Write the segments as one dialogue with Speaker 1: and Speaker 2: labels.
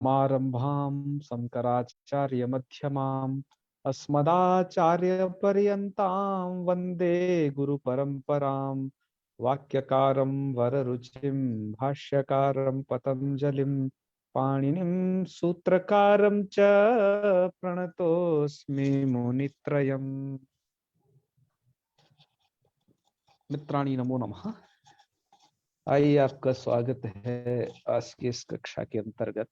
Speaker 1: समारंभां शंकराचार्य मध्यमाम् अस्मदाचार्य पर्यन्तां वन्दे गुरु परंपरां। वाक्यकारं वररुचिं भाष्यकारं पतंजलिं पाणिनिं सूत्रकारं च प्रणतोऽस्मि मुनित्रयम्। मित्राणि नमो नमः। आइए, आपका स्वागत है आज की इस कक्षा के अंतर्गत।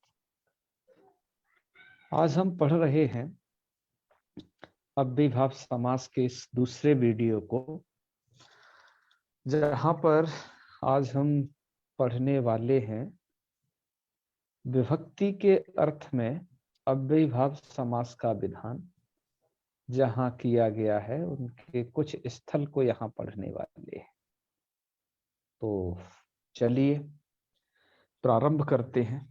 Speaker 1: आज हम पढ़ रहे हैं अव्ययीभाव समास के इस दूसरे वीडियो को, जहां पर आज हम पढ़ने वाले हैं विभक्ति के अर्थ में अव्ययीभाव समास का विधान जहां किया गया है उनके कुछ स्थल को यहाँ पढ़ने वाले हैं। तो चलिए प्रारंभ करते हैं।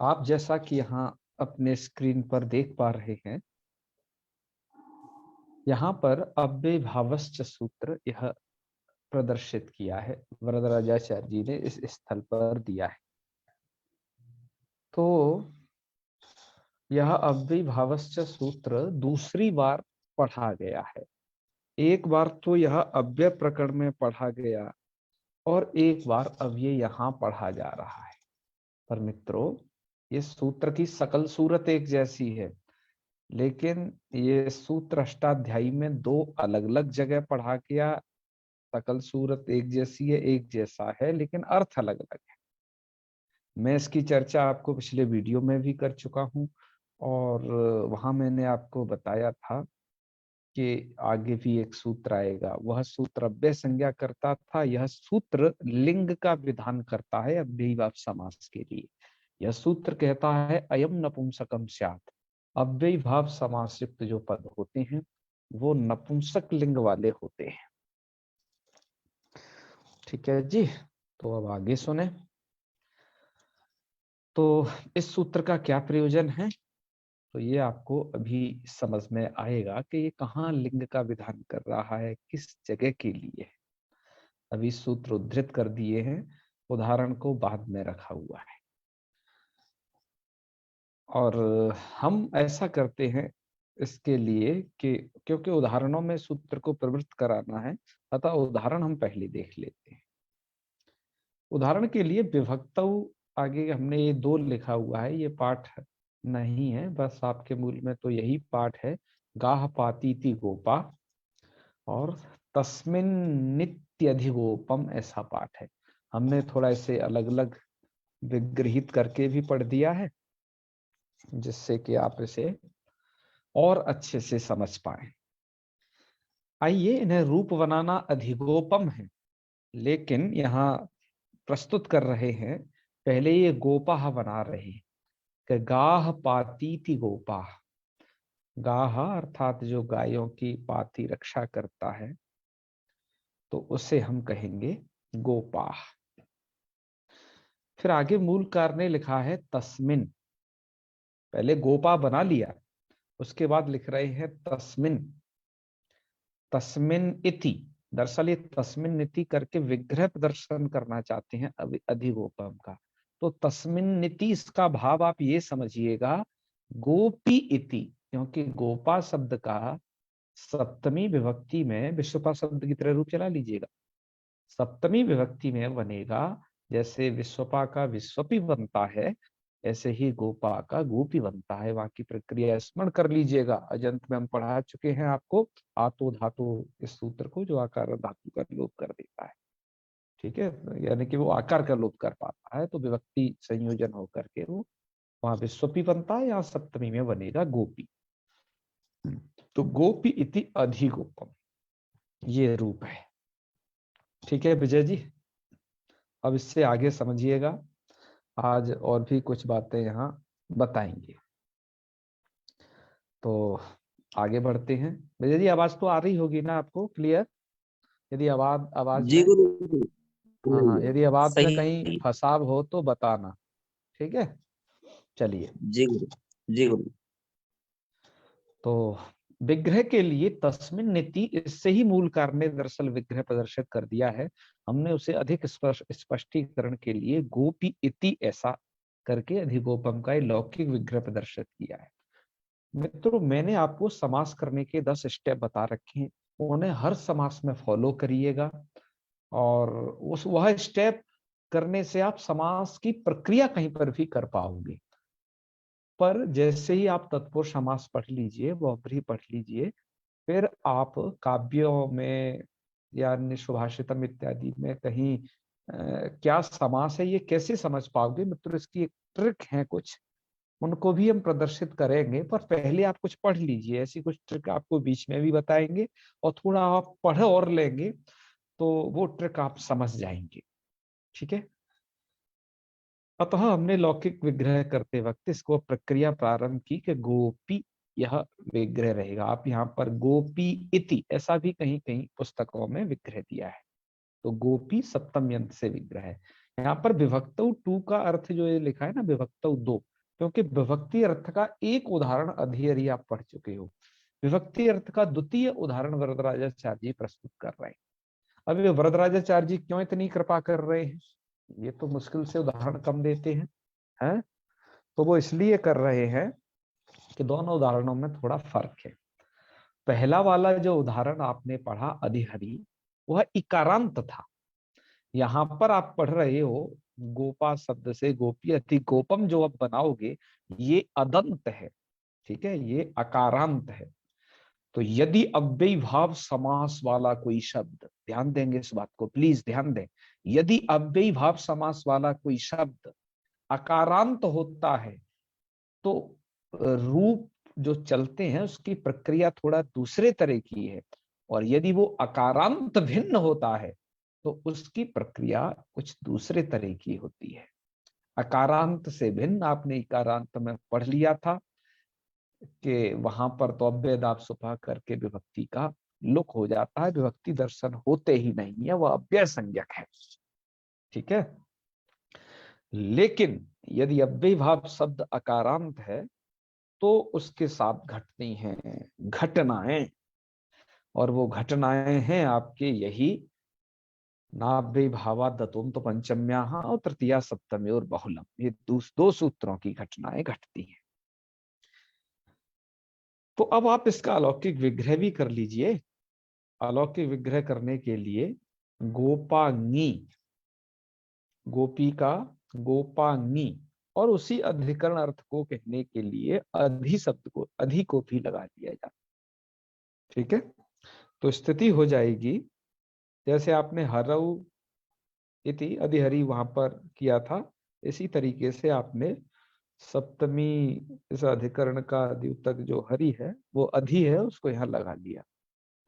Speaker 1: आप जैसा कि यहाँ अपने स्क्रीन पर देख पा रहे हैं, यहाँ पर अव्ययीभावश्च सूत्र यह प्रदर्शित किया है, वरदराजाचार्य जी ने इस स्थल पर दिया है। तो यह अव्ययीभावश्च सूत्र दूसरी बार पढ़ा गया है। एक बार तो यह अव्यय प्रकरण में पढ़ा गया और एक बार अब ये यहाँ पढ़ा जा रहा है। पर मित्रों, ये सूत्र की सकल सूरत एक जैसी है, लेकिन ये सूत्र अष्टाध्यायी में दो अलग अलग जगह पढ़ा गया। सकल सूरत एक जैसी है, एक जैसा है, लेकिन अर्थ अलग अलग है। मैं इसकी चर्चा आपको पिछले वीडियो में भी कर चुका हूं और वहां मैंने आपको बताया था कि आगे भी एक सूत्र आएगा। वह सूत्र अव्यय संज्ञा करता था, यह सूत्र लिंग का विधान करता है अव्ययीभाव समास के लिए। यह सूत्र कहता है अयम नपुंसकम स्यात्। अव्ययीभाव समास युक्त जो पद होते हैं वो नपुंसक लिंग वाले होते हैं। ठीक है जी, तो अब आगे सुने। तो इस सूत्र का क्या प्रयोजन है, तो ये आपको अभी समझ में आएगा कि ये कहाँ लिंग का विधान कर रहा है, किस जगह के लिए है। अभी सूत्र उद्धृत कर दिए हैं, उदाहरण को बाद में रखा हुआ है। और हम ऐसा करते हैं इसके लिए कि क्योंकि उदाहरणों में सूत्र को प्रवृत्त कराना है, अतः उदाहरण हम पहले देख लेते हैं। उदाहरण के लिए विभक्तौ, आगे हमने ये दो लिखा हुआ है, ये पाठ नहीं है, बस आपके मूल में तो यही पाठ है। गाह पातीति गोपा और तस्मिन नित्यधिगोपम, ऐसा पाठ है। हमने थोड़ा इसे अलग अलग विग्रहित करके भी पढ़ दिया है, जिससे कि आप इसे और अच्छे से समझ पाए। आइए, इन्हें रूप बनाना अधिगोपम है, लेकिन यहाँ प्रस्तुत कर रहे हैं, पहले ये गोपाह बना रहे हैं कि गाह पातीति गोपाह। गाह अर्थात जो गायों की पाती रक्षा करता है, तो उसे हम कहेंगे गोपाह। फिर आगे मूलकार ने लिखा है तस्मिन। पहले गोपा बना लिया, उसके बाद लिख रहे हैं तस्मिन। तस्मिन इति, दरअसल ये तस्मिन इति करके विग्रह प्रदर्शन करना चाहते हैं अधिगोपम का। तो तस्मिन नीति, इसका भाव आप ये समझिएगा गोपी इति, क्योंकि गोपा शब्द का सप्तमी विभक्ति में विश्वपा शब्द की तरह रूप चला लीजिएगा। सप्तमी विभक्ति में बनेगा, जैसे विश्वपा का विश्वपी बनता है, ऐसे ही गोपा का गोपी बनता है। वहां की प्रक्रिया स्मरण कर लीजिएगा, अजंत में हम पढ़ा चुके हैं आपको आतो धातु इस सूत्र को, जो आकार धातु का लोप कर देता है। ठीक है, यानी कि वो आकार का लोप कर पाता है, तो विभक्ति संयोजन होकर के वो वहां विश्वपी बनता है, यहाँ सप्तमी में बनेगा गोपी। तो गोपी इति अधिगोपम, ये रूप है। ठीक है विजय जी, अब इससे आगे समझिएगा, आज और भी कुछ बातें यहाँ बताएंगे। तो आगे बढ़ते हैं। विजय जी, आवाज तो आ रही होगी ना आपको क्लियर? यदि आवाज आवाज
Speaker 2: जी
Speaker 1: में,
Speaker 2: गुरु।
Speaker 1: हाँ, यदि आवाज में कहीं
Speaker 2: सही।
Speaker 1: फंसाव हो तो बताना। ठीक है, चलिए।
Speaker 2: जी गुरु। जी गुरु।
Speaker 1: तो विग्रह के लिए तस्मिन् नीति, इससे ही मूल कारण ने दरअसल विग्रह प्रदर्शित कर दिया है। हमने उसे अधिक स्पष्टीकरण के लिए गोपी इति ऐसा करके अधिगोपम का लौकिक विग्रह प्रदर्शित किया है। मित्रों, मैंने आपको समास करने के 10 स्टेप बता रखे हैं, उन्हें हर समास में फॉलो करिएगा और उस वह स्टेप करने से आप समास की प्रक्रिया कहीं पर भी कर पाओगे। पर जैसे ही आप तत्पुरुष समास पढ़ लीजिए, बहुब्रीहि पढ़ लीजिए, फिर आप काव्यों में या अन्य सुभाषितम इत्यादि में कहीं क्या समास है ये कैसे समझ पाओगे मित्रों, इसकी एक ट्रिक है कुछ, उनको भी हम प्रदर्शित करेंगे। पर पहले आप कुछ पढ़ लीजिए, ऐसी कुछ ट्रिक आपको बीच में भी बताएंगे और थोड़ा आप पढ़ और लेंगे तो वो ट्रिक आप समझ जाएंगे। ठीक है। अतः हमने लौकिक विग्रह करते वक्त इसको प्रक्रिया प्रारंभ की कि गोपी यह विग्रह रहेगा। आप यहाँ पर गोपी इति ऐसा भी कहीं कहीं पुस्तकों में विग्रह दिया है, तो गोपी सप्तम यंत्र से विग्रह है। यहाँ पर विभक्तौ टू का अर्थ जो ये लिखा है ना, विभक्तौ दो, क्योंकि विभक्ति अर्थ का एक उदाहरण अधिहरी आप पढ़ चुके हो। विभक्ति अर्थ का द्वितीय उदाहरण वरदराजाचार्य जी प्रस्तुत कर रहे हैं। अब ये वरदराजाचार्य जी क्यों इतनी कृपा कर रहे हैं, ये तो मुश्किल से उदाहरण कम देते हैं। तो वो इसलिए कर रहे हैं कि दोनों उदाहरणों में थोड़ा फर्क है। पहला वाला जो उदाहरण आपने पढ़ा अधिहरि, वह इकारांत था। यहां पर आप पढ़ रहे हो गोपा शब्द से गोपी अति गोपम जो आप बनाओगे ये अदंत है। ठीक है, ये अकारांत है। तो यदि अव्ययी भाव समास वाला कोई शब्द, ध्यान देंगे इस बात को, प्लीज ध्यान दें, यदि अव्ययी भाव समास वाला कोई शब्द अकारांत होता है तो रूप जो चलते हैं उसकी प्रक्रिया थोड़ा दूसरे तरह की है, और यदि वो अकारांत भिन्न होता है तो उसकी प्रक्रिया कुछ दूसरे तरह की होती है। अकारांत से भिन्न आपने इकारांत में पढ़ लिया था कि वहां पर तो अव्ययदाप सुपा करके विभक्ति का लुक हो जाता है, विभक्ति दर्शन होते ही नहीं है, वह अव्यय संज्ञक है। ठीक है। लेकिन यदि अव्ययी भाव शब्द अकारांत है तो उसके साथ घटती हैं घटनाएं, और वो घटनाएं हैं आपके यही नाभ्य भावा दतुम तो पंचम्या और तृतीया सप्तमी और बहुलम, ये दो सूत्रों की घटनाएं घटती हैं। तो अब आप इसका अलौकिक विग्रह भी कर लीजिए। अलौकिक विग्रह करने के लिए गोपांगी, गोपी का गोपांगी, और उसी अधिकरण अर्थ को कहने के लिए अधि शब्द को, अधि को भी लगा दिया जाता। ठीक है। तो स्थिति हो जाएगी जैसे आपने हरऊ इति अधिहरि वहां पर किया था, इसी तरीके से आपने सप्तमी इस अधिकरण का द्योतक जो हरि है वो अधि है उसको यहाँ लगा लिया,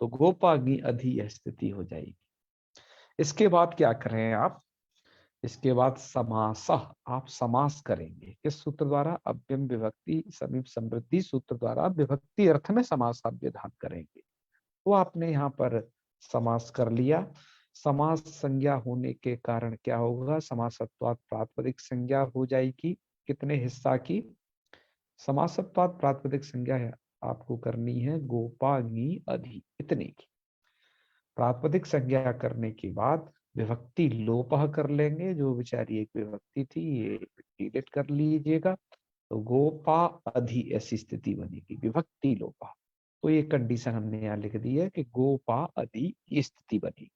Speaker 1: तो गोपाग्नि अधि यह स्थिति हो जाएगी। इसके बाद क्या करें आप, इसके बाद समास, आप समास करेंगे किस सूत्र द्वारा, अव्यम विभक्ति समीप समृद्धि सूत्र द्वारा विभक्ति अर्थ में समास आप विधान करेंगे। तो आपने यहाँ पर समास कर लिया। समास संज्ञा होने के कारण क्या होगा, समासत्वात् प्रातिपदिक संज्ञा हो जाएगी। कितने हिस्सा की समासत्वात् प्रातिपदिक संज्ञा है आपको करनी है, गोपाग्नि अधि इतने की। प्रातिपदिक संज्ञा करने के बाद विभक्ति लोपह कर लेंगे, जो बेचारी एक विभक्ति थी ये डिलीट कर लीजिएगा, तो गोपा अधि ऐसी स्थिति बनेगी, विभक्ति लोपा। तो ये कंडीशन हमने यहाँ लिख दी है कि गोपा अधि ये स्थिति बनेगी।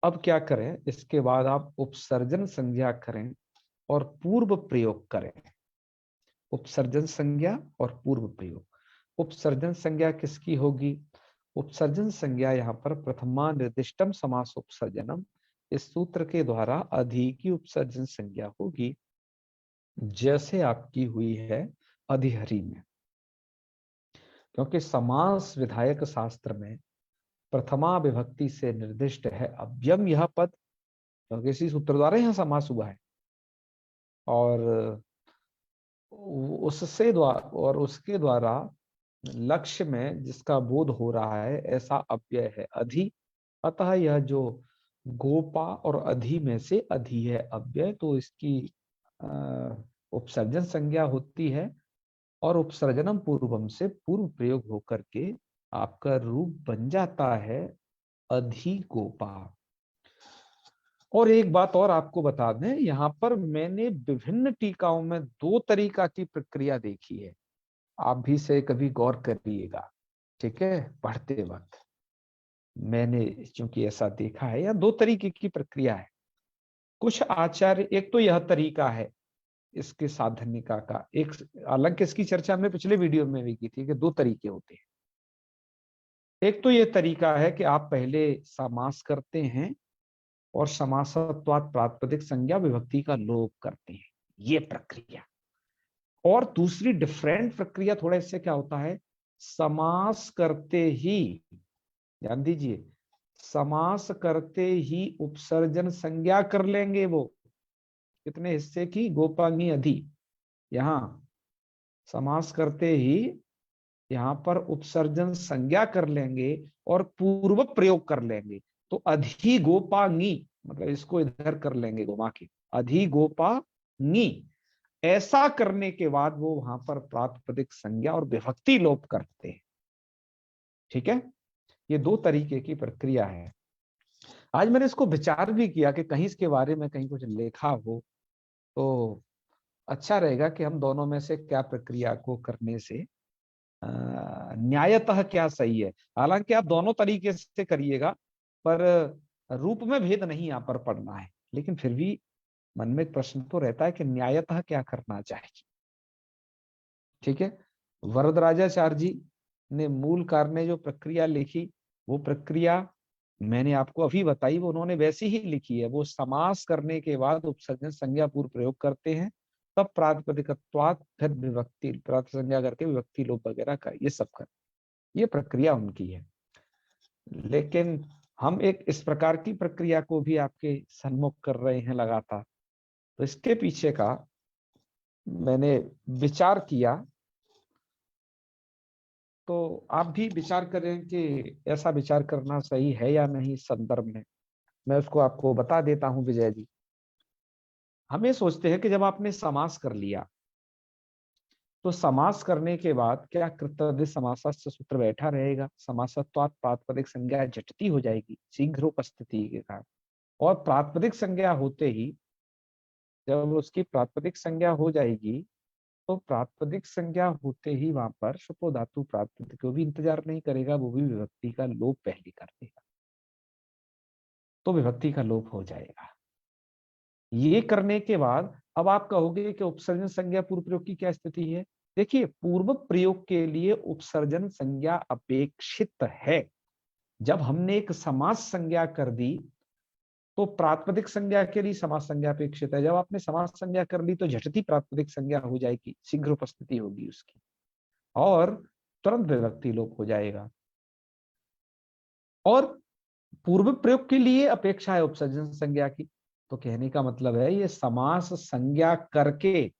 Speaker 1: अब क्या करें, इसके बाद आप उपसर्जन संज्ञा करें और पूर्व प्रयोग करें। उपसर्जन संज्ञा और पूर्व प्रयोग। उपसर्जन संज्ञा किसकी होगी, उपसर्जन संज्ञा यहाँ पर प्रथमा निर्दिष्टम समास उपसर्जनम, इस सूत्र के द्वारा अधि की उपसर्जन संज्ञा होगी, जैसे आपकी हुई है अधिहरि में। क्योंकि समास विधायक शास्त्र में प्रथमा विभक्ति से निर्दिष्ट है अव्यम यह पद, क्योंकि इसी सूत्र द्वारा यहाँ समास हुआ है, और उसके द्वारा लक्ष्य में जिसका बोध हो रहा है ऐसा अव्यय है अधि। अतः यह जो गोपा और अधि में से अधि है अव्यय, तो इसकी उपसर्जन संज्ञा होती है और उपसर्जनम पूर्वम से पूर्व प्रयोग होकर के आपका रूप बन जाता है अधिगोपा। और एक बात और आपको बता दें, यहाँ पर मैंने विभिन्न टीकाओं में दो तरीका की प्रक्रिया देखी है, आप भी से कभी गौर करिएगा, ठीक है। पढ़ते वक्त मैंने चूंकि ऐसा देखा है, या दो तरीके की प्रक्रिया है। कुछ आचार्य, एक तो यह तरीका है इसके साधनिका का, एक हालांकि इसकी चर्चा हमने पिछले वीडियो में भी की थी कि दो तरीके होते हैं। एक तो ये तरीका है कि आप पहले समास करते हैं और समासत्वात् प्रातिपदिक संज्ञा विभक्ति का लोप करते हैं, ये प्रक्रिया। और दूसरी डिफरेंट प्रक्रिया थोड़ा इससे क्या होता है, समास करते ही, ध्यान दीजिए, समास करते ही उपसर्जन संज्ञा कर लेंगे वो, कितने हिस्से की, गोपांगी अधि। यहां समास करते ही यहां पर उपसर्जन संज्ञा कर लेंगे और पूर्व प्रयोग कर लेंगे, तो अधिगोपांगी, मतलब इसको इधर कर लेंगे घुमा के, अधिगोपांगी। ऐसा करने के बाद वो वहां पर प्रातिपदिक संज्ञा और विभक्ति लोप करते हैं, ठीक है। ये दो तरीके की प्रक्रिया है। आज मैंने इसको विचार भी किया कि कहीं इसके बारे में कहीं कुछ लिखा हो तो अच्छा रहेगा कि हम दोनों में से क्या प्रक्रिया को करने से न्यायतः क्या सही है। हालांकि आप दोनों तरीके से करिएगा, पर रूप में भेद नहीं यहाँ पर पड़ना है, लेकिन फिर भी मन में एक प्रश्न तो रहता है कि न्यायतः क्या करना चाहिए, ठीक है। वरदराजाचार्य जी ने मूल कार ने जो प्रक्रिया लिखी, वो प्रक्रिया मैंने आपको अभी बताई, वो उन्होंने वैसी ही लिखी है। वो समास करने के बाद उपसर्जन संज्ञा पूर्व प्रयोग करते हैं, तब प्रातिपदिकत्वात् फिर विभक्ति प्राति संज्ञा करके विभक्ति लोप वगैरह का ये सब कर, ये प्रक्रिया उनकी है। लेकिन हम एक इस प्रकार की प्रक्रिया को भी आपके सन्मुख कर रहे हैं लगातार, तो इसके पीछे का मैंने विचार किया, तो आप भी विचार करें कि ऐसा विचार करना सही है या नहीं। इस संदर्भ में मैं उसको आपको बता देता हूं विजय जी। हम ये सोचते हैं कि जब आपने समास कर लिया, तो समास करने के बाद क्या कृतवि समासस्य सूत्र बैठा रहेगा, समासत्वात् प्रातिपदिक संज्ञा झटती हो जाएगी शीघ्र उपस्थिति के कारण। और प्रातिपदिक संज्ञा होते ही, जब उसकी प्रातिपदिक संज्ञा हो जाएगी, तो प्रातिपदिक संज्ञा होते ही वहां पर शुपो धातु प्रातिपदिक को भी इंतजार नहीं करेगा, वो भी विभक्ति का लोप पहले कर देगा, तो विभक्ति का लोप हो जाएगा। ये करने के बाद अब आप कहोगे कि उपसर्जन संज्ञा पूर्व प्रयोग की क्या स्थिति है। देखिए, पूर्व प्रयोग के लिए उपसर्जन संज्ञा अपेक्षित है। जब हमने एक समास संज्ञा कर दी, तो प्रातिपदिक संज्ञा के लिए समास संज्ञा अपेक्षित है। जब आपने समास संज्ञा कर ली, तो झटती प्रातिपदिक संज्ञा हो जाएगी, शीघ्र उपस्थिति होगी उसकी, और तुरंत विभक्ति लोप हो जाएगा। और पूर्व प्रयोग के लिए अपेक्षा है उपसर्जन संज्ञा की, तो कहने का मतलब है ये समास संज्ञा करके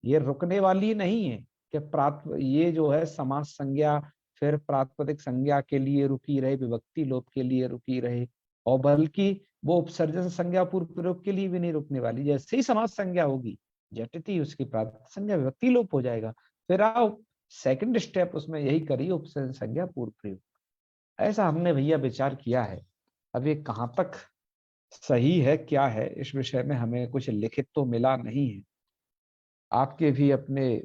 Speaker 1: ये रुकने वाली नहीं है कि ये जो है समास संज्ञा फिर प्रातिपदिक संज्ञा के लिए रुकी रहे, विभक्ति लोप के लिए रुकी रहे, और बल्कि वो उपसर्जन संज्ञा पूर्व प्रयोग के लिए भी नहीं रुकने वाली। जैसे ही समास संज्ञा होगी, झटती उसकी प्रातिपदिक संज्ञा विभक्ति लोप हो जाएगा। फिर आओ सेकंड स्टेप उसमें यही करिए, उपसर्जन संज्ञा पूर्व प्रयोग। ऐसा हमने भैया विचार किया है। अब ये कहाँ तक सही है क्या है, इस विषय में हमें कुछ लिखित तो मिला नहीं है। आपके भी अपने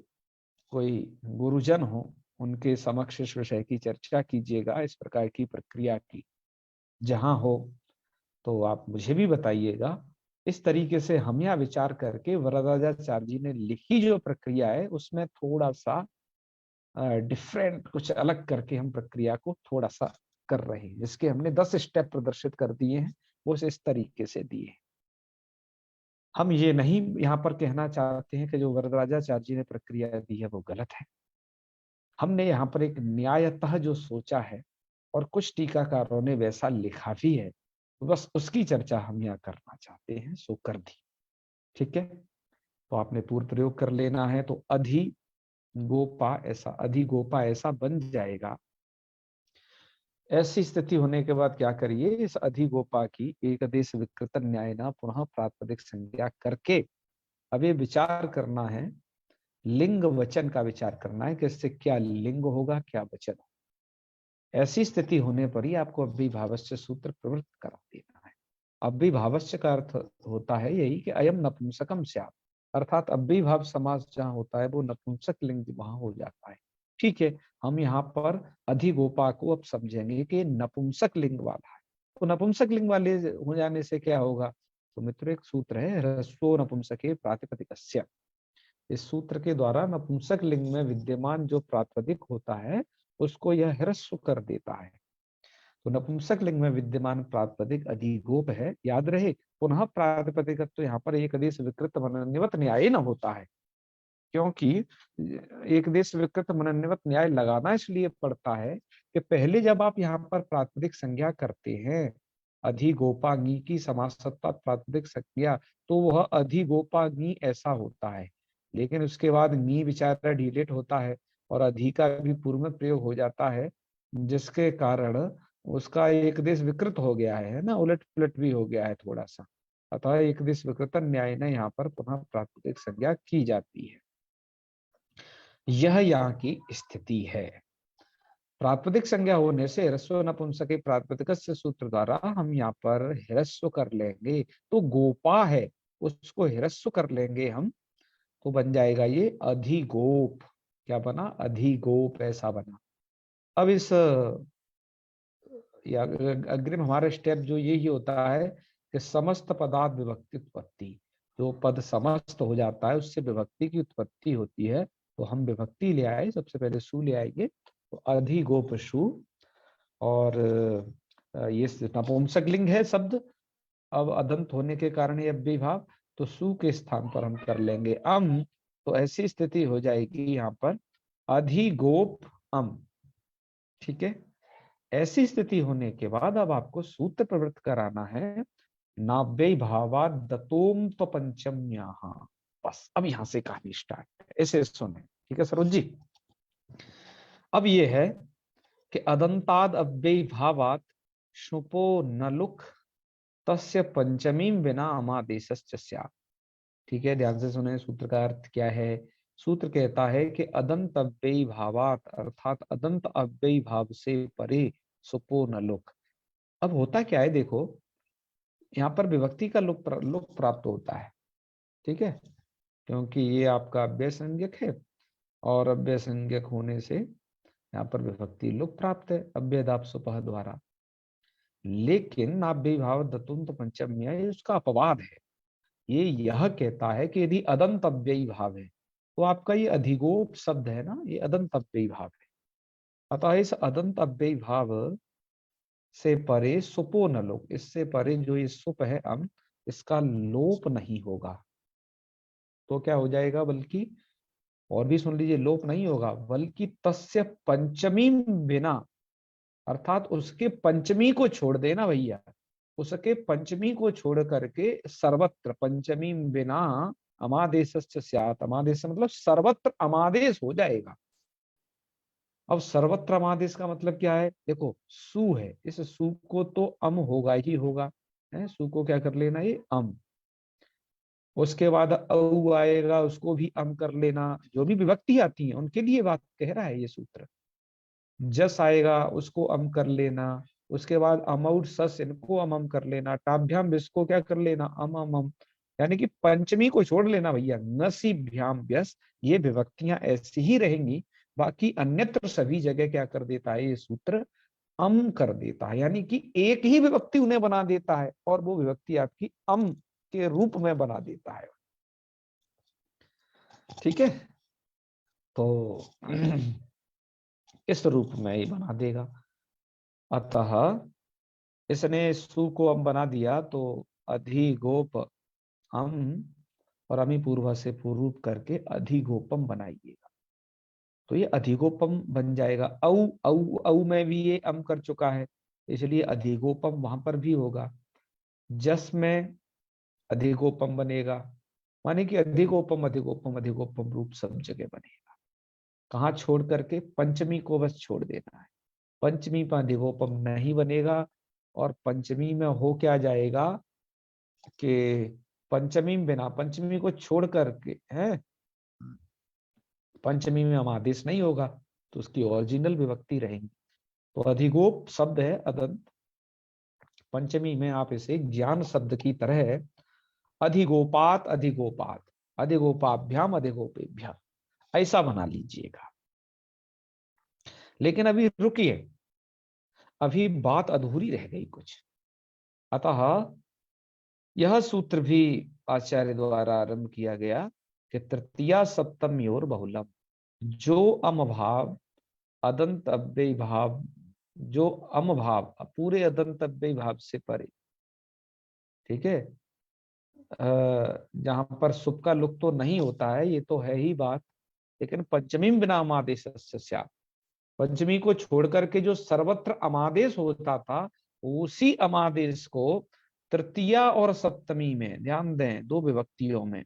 Speaker 1: कोई गुरुजन हो, उनके समक्ष इस विषय की चर्चा कीजिएगा, इस प्रकार की प्रक्रिया की जहां हो तो आप मुझे भी बताइएगा। इस तरीके से हम यह विचार करके वरदाचार्य जी ने लिखी जो प्रक्रिया है, उसमें थोड़ा सा डिफरेंट कुछ अलग करके हम प्रक्रिया को थोड़ा सा कर रहे हैं, जिसके हमने 10 स्टेप प्रदर्शित कर दिए हैं, वो इस तरीके से दिए हैं। हम ये नहीं यहाँ पर कहना चाहते हैं कि जो वरदराजाचार्य जी ने प्रक्रिया दी है वो गलत है। हमने यहाँ पर एक न्यायतः जो सोचा है, और कुछ टीकाकारों ने वैसा लिखा भी है, तो बस उसकी चर्चा हम यहाँ करना चाहते हैं, सो कर दी, ठीक है। तो आपने पूर्व प्रयोग कर लेना है, तो अधिगोपा ऐसा बन जाएगा। ऐसी स्थिति होने के बाद क्या करिए, इस अधिगोपा की एक आदेश विकृत न्याय न पुनः प्रातिपदिक संज्ञा करके अब ये विचार करना है लिंग वचन का विचार करना है कि इससे क्या लिंग होगा, क्या वचन होगा। ऐसी स्थिति होने पर ही आपको अव्ययीभावस्य सूत्र प्रवृत्त करा देना है। अव्ययीभावस्य का अर्थ होता है यही कि अयम नपुंसकम स्यात्, अर्थात अव्ययीभाव समास जहाँ होता है वो नपुंसक लिंग वहां हो जाता है। ठीक है, हम यहाँ पर अधिगोपा को अब समझेंगे कि नपुंसक लिंग वाला है। तो नपुंसक लिंग वाले हो जाने से क्या होगा, तो मित्रों एक सूत्र है ह्रस्वो नपुंसके प्रातिपदिकस्य। इस सूत्र के द्वारा नपुंसक लिंग में विद्यमान जो प्रातिपदिक होता है उसको यह ह्रस्व कर देता है। तो नपुंसक लिंग में विद्यमान प्रातिपदिक अधिगोप है, याद रहे। पुनः प्रातिपदिक तो यहाँ पर एक देश विकृत मनन्यवत न्याय न होता है, क्योंकि एक देश विकृत मनन्यवत न्याय लगाना इसलिए पड़ता है कि पहले जब आप यहाँ पर प्रातिपदिक संज्ञा करते हैं, अधिगोपांगी की समासत्ता प्रातिपदिक संज्ञा, तो वह अधिगोपांगी ऐसा होता है। लेकिन उसके बाद नी विचारा डिलीट होता है और अधि का भी पूर्व में प्रयोग हो जाता है, जिसके कारण उसका एक देश विकृत हो गया है ना, उलट पुलट भी हो गया है थोड़ा सा। अतः एक देश विकृत न्याय ने यहाँ पर पुनः प्रातिपदिक संज्ञा की जाती है। यह यहाँ की स्थिति है। प्रातिपदिक संज्ञा होने से ह्रस्व नपुंसक प्रातिपदिक सूत्र द्वारा हम यहाँ पर ह्रस्व कर लेंगे, तो गोपा है उसको ह्रस्व कर लेंगे हम, तो बन जाएगा ये अधिगोप। क्या बना, अधिगोप ऐसा बना। अब इस अग्रिम हमारा स्टेप जो यही होता है कि समस्त पदार्थ विभक्ति उत्पत्ति, जो पद समस्त हो जाता है उससे विभक्ति की उत्पत्ति होती है। तो हम विभक्ति ले आए, सबसे पहले सु ले आएंगे, तो अधिगोप सु। और ये नपुंसक लिंग है शब्द, अब अदंत होने के कारण ये अव्ययीभाव, तो सु के स्थान पर हम कर लेंगे अम। तो ऐसी स्थिति हो जाएगी यहाँ पर अधिगोप अम। ठीक है, ऐसी स्थिति होने के बाद अब आपको सूत्र प्रवृत्त कराना है नाव्यय भावात दतोम तो पंचम्या। बस अब यहां से कहानी स्टार्ट है, ऐसे सुने। ठीक है सरोज जी, अब ये है कि अदंताद अव्यय भावात शुपो नलुक तस्य पंचमीम विना अमादेशस्य स्यात्। ठीक है, ध्यान से सुने सूत्र का अर्थ क्या है। सूत्र कहता है कि अदंत अव्ययी भावात, अर्थात अदंत अव्ययी भाव से परे सुपो न लुक। अब होता क्या है देखो, यहाँ पर विभक्ति का लुक प्राप्त होता है। ठीक है, क्योंकि ये आपका अव्यय संज्ञक है और अव्यय संज्ञक होने से यहाँ पर विभक्ति लुक प्राप्त है अव्ययदाप सुपह द्वारा। लेकिन नाभ्य भाव दतुंत पंचम्य ये उसका अपवाद है। ये यह कहता है कि यदि अदंत अव्ययी भाव है तो आपका ये अधिगोप शब्द है ना, ये अदंत अव्ययी भाव है। अतः इस अदंत अव्ययी भाव से परे सुपो न लोप, इससे परे जो ये सुप है अम, इसका लोप नहीं होगा। तो क्या हो जाएगा, बल्कि और भी सुन लीजिए, लोप नहीं होगा बल्कि तस्य पंचमी बिना, अर्थात उसके पंचमी को छोड़ देना भैया, उसके पंचमी को छोड़ करके सर्वत्र पंचमी बिना अमादेश स्यात्। अमादेश मतलब सर्वत्र अमादेश हो जाएगा। अब सर्वत्र अमादेश का मतलब क्या है, देखो सु है, इस सु को तो अम होगा ही होगा, है सु को क्या कर लेना ये अम। उसके बाद औ आएगा, उसको भी अम कर लेना। जो भी विभक्ति आती है उनके लिए बात कह रहा है ये सूत्र। जस आएगा उसको अम कर लेना, उसके बाद अमौट सस इनको अम कर लेना, टाभ्याम इसको क्या कर लेना अम अम अम। यानी कि पंचमी को छोड़ लेना भैया, नसीभ्याम व्यस, ये विभक्तियां ऐसी ही रहेंगी। बाकी अन्यत्र सभी जगह क्या कर देता है ये सूत्र अम कर देता है, यानी कि एक ही विभक्ति उन्हें बना देता है और वो विभक्ति आपकी अम के रूप में बना देता है। ठीक है, तो इस रूप में ही बना देगा। अतः इसने सु को अम बना दिया तो अधिगोप अम, और अमी पूर्व से पूर्व करके अधिगोपम बनाइएगा, तो ये अधिगोपम बन जाएगा। औ औ औ में भी ये अम कर चुका है, इसलिए अधिगोपम वहां पर भी होगा। जस में अधिगोपम बनेगा, माने कि अधिगोपम अधिगोपम अधिगोपम रूप सब जगह बनेगा। कहाँ छोड़ करके, पंचमी को बस छोड़ देना है। पंचमी पर अधिगोपम नहीं बनेगा, और पंचमी में हो क्या जाएगा कि पंचमी बिना, पंचमी को छोड़ करके है, पंचमी में अमादेश नहीं होगा तो उसकी ओरिजिनल विभक्ति रहेंगी। तो अधिगोप शब्द है अदंत, पंचमी में आप इसे ज्ञान शब्द की तरह अधिगोपात अधिगोपात अधिगोपाभ्याम अधिगोपेभ्याम ऐसा बना लीजिएगा। लेकिन अभी रुकिए, अभी बात अधूरी रह गई कुछ। अतः यह सूत्र भी आचार्य द्वारा आरंभ किया गया कि तृतीया सप्तमी और बहुलम, जो अम भाव अदंत अव्यय भाव, जो अम भाव पूरे अदंत अव्यय भाव से परे, ठीक है, जहां पर सुप का लुक तो नहीं होता है, ये तो है ही बात, लेकिन पंचमी बिना अमादेश, पंचमी को छोड़ करके जो सर्वत्र अमादेश होता था, उसी अमादेश को तृतीया और सप्तमी में, ध्यान दें, दो विभक्तियों में,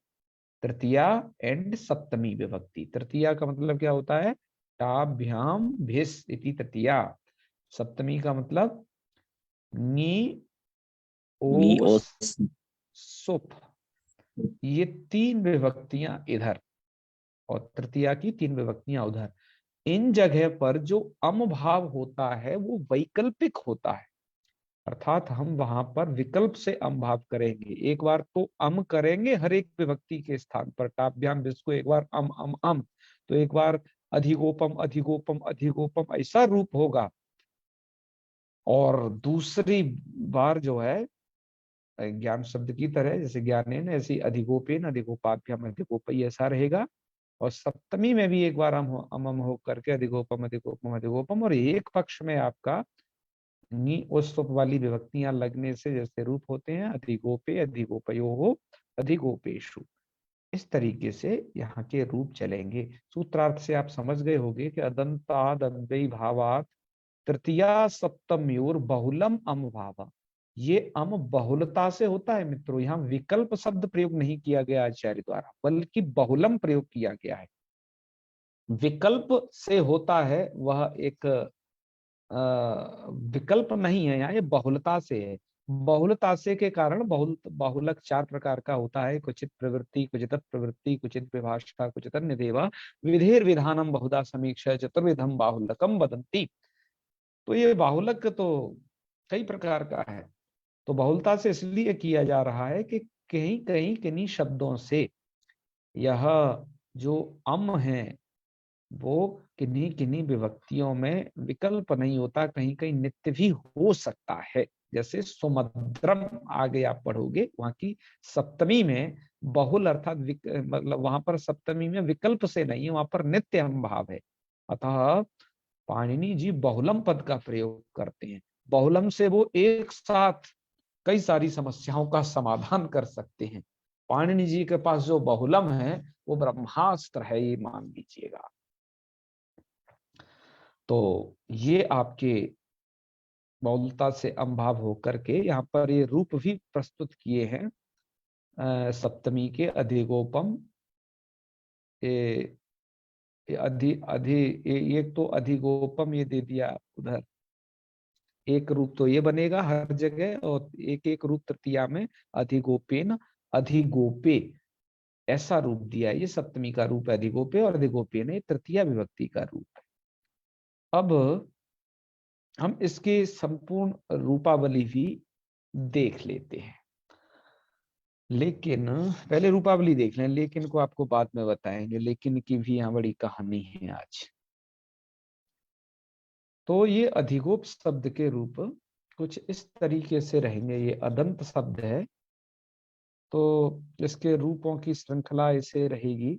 Speaker 1: तृतीया एंड सप्तमी विभक्ति। तृतीया का मतलब क्या होता है? टाभ्याम भिस इति तृतीया। सप्तमी का मतलब नी
Speaker 2: नी
Speaker 1: ओस
Speaker 2: ओस
Speaker 1: सुप। ये तीन विभक्तियां इधर और तृतीया की तीन विभक्तियां उधर। इन जगह पर जो अम भाव होता है वो वैकल्पिक होता है, अर्थात हम वहां पर विकल्प से अम भाव करेंगे। एक बार तो अम करेंगे हर एक विभक्ति के स्थान पर, टाभ्याम भिस को एक बार अम, तो एक बार अधिगोपम अधिगोपम अधिगोपम ऐसा रूप होगा, और दूसरी बार जो है ज्ञान शब्द की तरह, जैसे ज्ञानेन ऐसी अधिगोपेन अधिगोपाभ्याम अधिगोपई ऐसा रहेगा। और सप्तमी में भी एक बार अम हो करके अधिगोपम अधिगोपम अधिगोपम, और एक पक्ष में आपका नी उस वाली विभक्तियां लगने से जैसे रूप होते हैं अधिगोपे अधिगोपयो अधिगोपेशु, इस तरीके से यहाँ के रूप चलेंगे। सूत्रार्थ से आप समझ गए होंगे कि अदंताद अव्ययी भावात तृतीया सप्तम्योर बहुलम अम भावा, ये अम बहुलता से होता है मित्रों। यहाँ विकल्प शब्द प्रयोग नहीं किया गया आचार्य द्वारा, बल्कि बहुलम प्रयोग किया गया है। विकल्प से होता है वह एक विकल्प नहीं है, यहाँ ये बहुलता से है। बहुलता से के कारण बहुलक चार प्रकार का होता है, कुचित प्रवृत्ति, कुचित प्रवृत्ति, कुचित विभाषा, कुचित अन्यदेवा, विधेर विधानम बहुधा समीक्षा चतुर्विधम बाहुलकम वदंती। तो ये बाहुलक तो कई प्रकार का है। तो बहुलता से इसलिए किया जा रहा है कि कहीं कहीं किन्हीं शब्दों से यह जो अम है वो किन्हीं किन्हीं विभक्तियों में विकल्प नहीं होता, कहीं कहीं नित्य भी हो सकता है। जैसे सुमद्रम आगे आप पढ़ोगे, वहां की सप्तमी में बहुल अर्थात मतलब वहां पर सप्तमी में विकल्प से नहीं है, वहां पर नित्य अम भाव है। अतः पाणिनि जी बहुलम पद का प्रयोग करते हैं। बहुलम से वो एक साथ कई सारी समस्याओं का समाधान कर सकते हैं। पाणिनि जी के पास जो बहुलम है वो ब्रह्मास्त्र है, ये मान लीजिएगा। तो ये आपके बहुलता से अम्भाव होकर के यहाँ पर ये रूप भी प्रस्तुत किए हैं सप्तमी के अधिगोपम, अधि अधि एक तो अधिगोपम ये दे दिया उधर, एक रूप तो ये बनेगा हर जगह, और एक एक रूप तृतीया में अधिगोपेन अधिगोपे ऐसा रूप दिया है। ये सप्तमी का रूप है अधिगोपे, और अधिगोपेन ये तृतीया विभक्ति का रूप है। अब हम इसकी संपूर्ण रूपावली भी देख लेते हैं, लेकिन पहले रूपावली देख लें, लेकिन को आपको बाद में बताएंगे। लेकिन की भी यहाँ बड़ी कहानी है आज। तो ये अधिगोप शब्द के रूप कुछ इस तरीके से रहेंगे। ये अदंत शब्द है, तो इसके रूपों की श्रृंखला ऐसे रहेगी।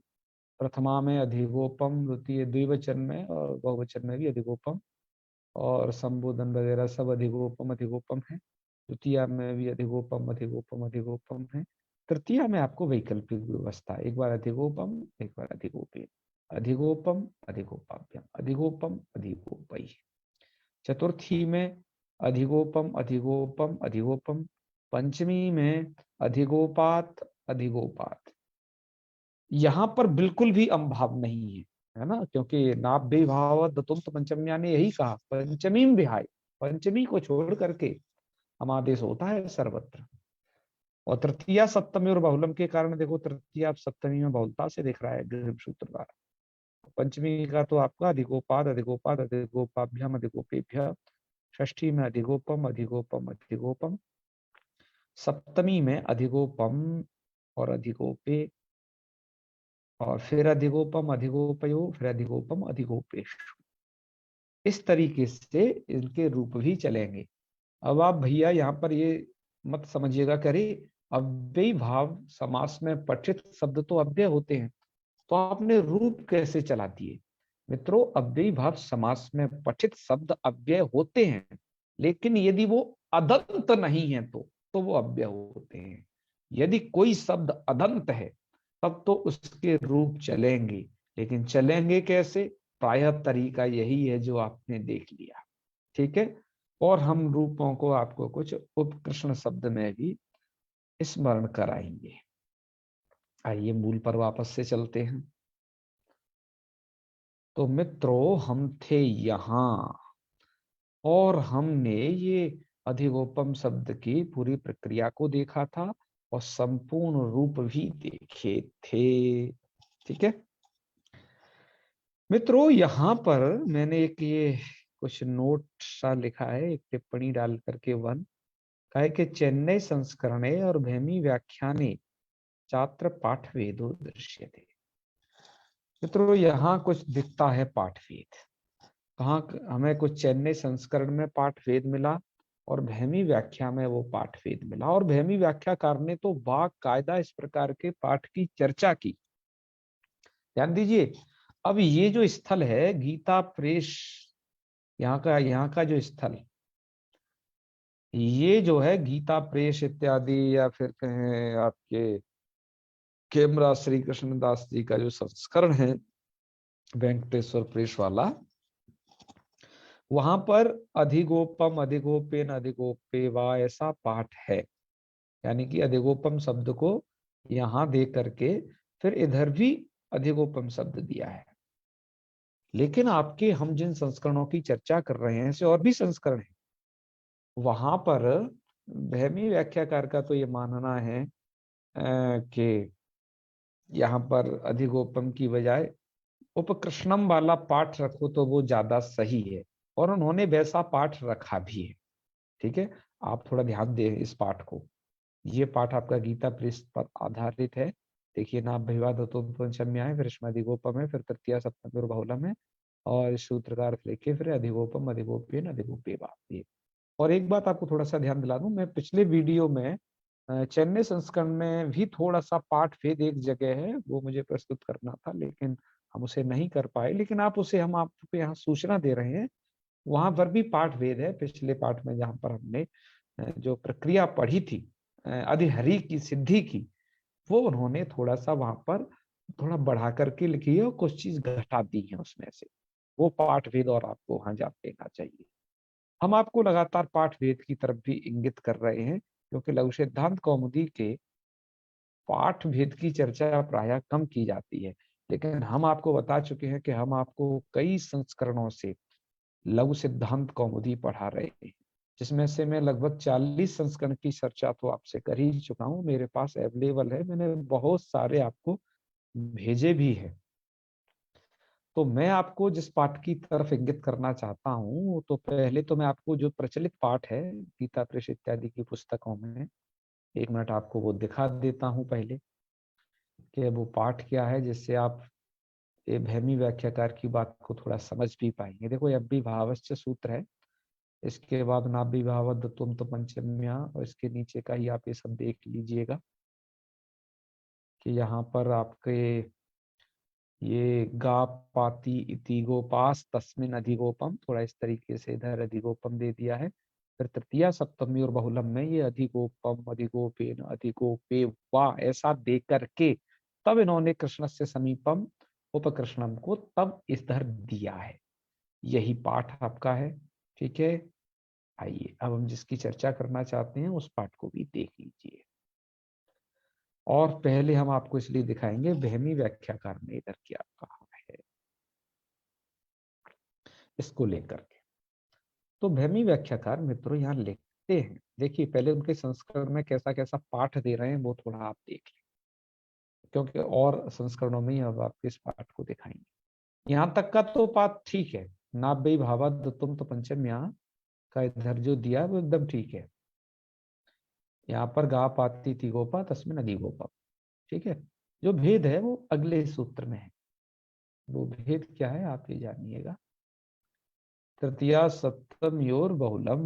Speaker 1: प्रथमा में अधिगोपम, द्वितीय द्विवचन में और बहुवचन में भी अधिगोपम, और संबोधन वगैरह सब अधिगोपम अधिगोपम है। द्वितीया में भी अधिगोपम अधिगोपम अधिगोपम है। तृतीया में आपको वैकल्पिक व्यवस्था, एक बार अधिगोपम एक बार अधिगोपे, अधिगोपम अधिगोपाभ्याम अधिगोपम अधिगोपई। चतुर्थी में अधिगोपम अधिगोपम अधिगोपम। पंचमी में अधिगोपात अधिगोपात। यहाँ पर बिल्कुल भी अम्भाव नहीं है, है ना, क्योंकि नाभ्य भाव दतुंत पंचम्या ने यही कहा, पंचमी विहाय, पंचमी को छोड़ करके हमादेश होता है सर्वत्र। और तृतीया सप्तमी और बहुलम के कारण देखो, तृतीया सप्तमी में बहुलता से दिख रहा है गृह सूत्र द्वारा। पंचमी का तो आपका अधिगोपाद, अधिगोपाद, अधिगोपाभ्याम, अधिगोपेभ्य। षष्ठी में अधिगोपम, अधिगोपम, अधिगोपम। सप्तमी में अधिगोपम और अधिगोपे, और फिर अधिगोपम, अधिगोपयो, फिर अधिगोपम, अधिगोपेश। इस तरीके से इनके रूप भी चलेंगे। अब आप भैया यहाँ पर ये मत समझिएगा, करे अव्ययी भाव समास में पठित शब्द तो अव्यय होते हैं, तो आपने रूप कैसे चला दिए? मित्रों, अव्ययी भाव समास में पठित शब्द अव्यय होते हैं, लेकिन यदि वो अदंत नहीं है तो वो अव्यय होते हैं। यदि कोई शब्द अदंत है तब तो उसके रूप चलेंगे, लेकिन चलेंगे कैसे? प्रायः तरीका यही है जो आपने देख लिया। ठीक है, और हम रूपों को आपको कुछ उपकृष्ण शब्द में भी स्मरण कराएंगे। आइए मूल पर वापस से चलते हैं। तो मित्रों, हम थे यहां और हमने ये अधिगोपम शब्द की पूरी प्रक्रिया को देखा था और संपूर्ण रूप भी देखे थे। ठीक है मित्रों, यहाँ पर मैंने एक ये कुछ नोट सा लिखा है, एक टिप्पणी डाल करके वन का है कि चेन्नई संस्करणे और भैमी व्याख्याने छात्र पाठवेदो दृश्यते। मित्रों, यहाँ कुछ दिखता है पाठवेद। कहाँ हमें कुछ चेन्नई संस्करण में पाठवेद मिला और भैमी व्याख्या में वो पाठवेद मिला, और भैमी व्याख्याकार ने तो बाकायदा इस प्रकार के पाठ की चर्चा की। ध्यान दीजिए, अब ये जो स्थल है गीता प्रेस, यहाँ का जो स्थल, ये जो है गीता प्रेस इत्यादि, या फिर कहें आपके खेमरा श्री कृष्णदास जी का जो संस्करण है वेंकटेश्वर प्रेस वाला, वहां पर अधिगोपम, अधिगोपेन, अधिगोपेवा ऐसा पाठ है। यानी कि अधिगोपम शब्द को यहां दे करके फिर इधर भी अधिगोपम शब्द दिया है। लेकिन आपके हम जिन संस्करणों की चर्चा कर रहे हैं, ऐसे और भी संस्करण हैं, वहां पर भैमी व्याख्याकार का तो ये मानना है कि यहाँ पर अधिगोपम की बजाय उपकृष्णम वाला पाठ रखो तो वो ज्यादा सही है, और उन्होंने वैसा पाठ रखा भी है। ठीक है, आप थोड़ा ध्यान दें इस पाठ को। ये पाठ आपका गीता प्रेस पर आधारित है। देखिए ना, विवाद पंचम्या है, फिर इसमें अधिगोपम है, फिर तृतीया सप्तमी और बहुलम है, और इस सूत्रकार लेके फिर अधिगोपम, अधिगोपेन, अधिगोपेवा। और एक बात आपको थोड़ा सा ध्यान दिला दूं, मैं पिछले वीडियो में चेन्नई संस्करण में भी थोड़ा सा पाठ भेद एक जगह है, वो मुझे प्रस्तुत करना था, लेकिन हम उसे नहीं कर पाए। लेकिन आप उसे, हम आपको यहाँ सूचना दे रहे हैं, वहां पर भी पाठ भेद है। पिछले पाठ में जहां पर हमने जो प्रक्रिया पढ़ी थी अधिहरि की सिद्धि की, वो उन्होंने थोड़ा सा वहां पर थोड़ा बढ़ा करके लिखी है और कुछ चीज घटा दी है उसमें से। वो पाठ भेद और आपको वहां जा देना चाहिए। हम आपको लगातार पाठ भेद की तरफ भी इंगित कर रहे हैं, क्योंकि लघु सिद्धांत कौमुदी के पाठ भेद की चर्चा प्रायः कम की जाती है। लेकिन हम आपको बता चुके हैं कि हम आपको कई संस्करणों से लघु सिद्धांत कौमुदी पढ़ा रहे हैं, जिसमें से मैं लगभग 40 संस्करण की चर्चा तो आपसे कर ही चुका हूं, मेरे पास अवेलेबल है, मैंने बहुत सारे आपको भेजे भी है। तो मैं आपको जिस पाठ की तरफ इंगित करना चाहता हूं, तो पहले तो मैं आपको जो प्रचलित पाठ है गीता प्रेस इत्यादि की पुस्तकों में, एक मिनट आपको वो दिखा देता हूं पहले, कि वो पाठ क्या है, जिससे आप ये भैमी व्याख्याकार की बात को थोड़ा समझ भी पाएंगे। देखो, अब भी भावश्च सूत्र है, इसके बाद नाभि भावद तुम तो पंचम्या, और इसके नीचे का ही आप ये सब देख लीजिएगा कि यहाँ पर आपके ये गा पाती इति गोपास तस्मिन अधिगोपम, थोड़ा इस तरीके से इधर अधिगोपम दे दिया है। फिर तृतीया सप्तमी और बहुलम में ये अधिगोपम, अधिगोपेन, अधिगोपे वा ऐसा दे करके तब इन्होंने कृष्ण से समीपम उपकृष्णम को तब इधर दिया है। यही पाठ आपका है। ठीक है, आइए अब हम जिसकी चर्चा करना चाहते हैं उस पाठ को भी देख लीजिए। और पहले हम आपको इसलिए दिखाएंगे भैमी व्याख्याकार ने इधर क्या कहा है इसको लेकर के। तो भैमी व्याख्याकार मित्रों यहाँ लिखते हैं, देखिए पहले उनके संस्करण में कैसा कैसा पाठ दे रहे हैं वो थोड़ा आप देख लें, क्योंकि और संस्करणों में अब आपको इस पाठ को दिखाएंगे। यहाँ तक का तो बात ठीक है। नाभ्य भावा तुम तो पंचम यहाँ का इधर जो दिया वो एकदम ठीक है। यहाँ पर गा पाती थी गोपा तस्में नदी गोपा, ठीक है। जो भेद है वो अगले सूत्र में है। वो भेद क्या है आप ये जानिएगा। तृतीया सप्तम योर बहुलम।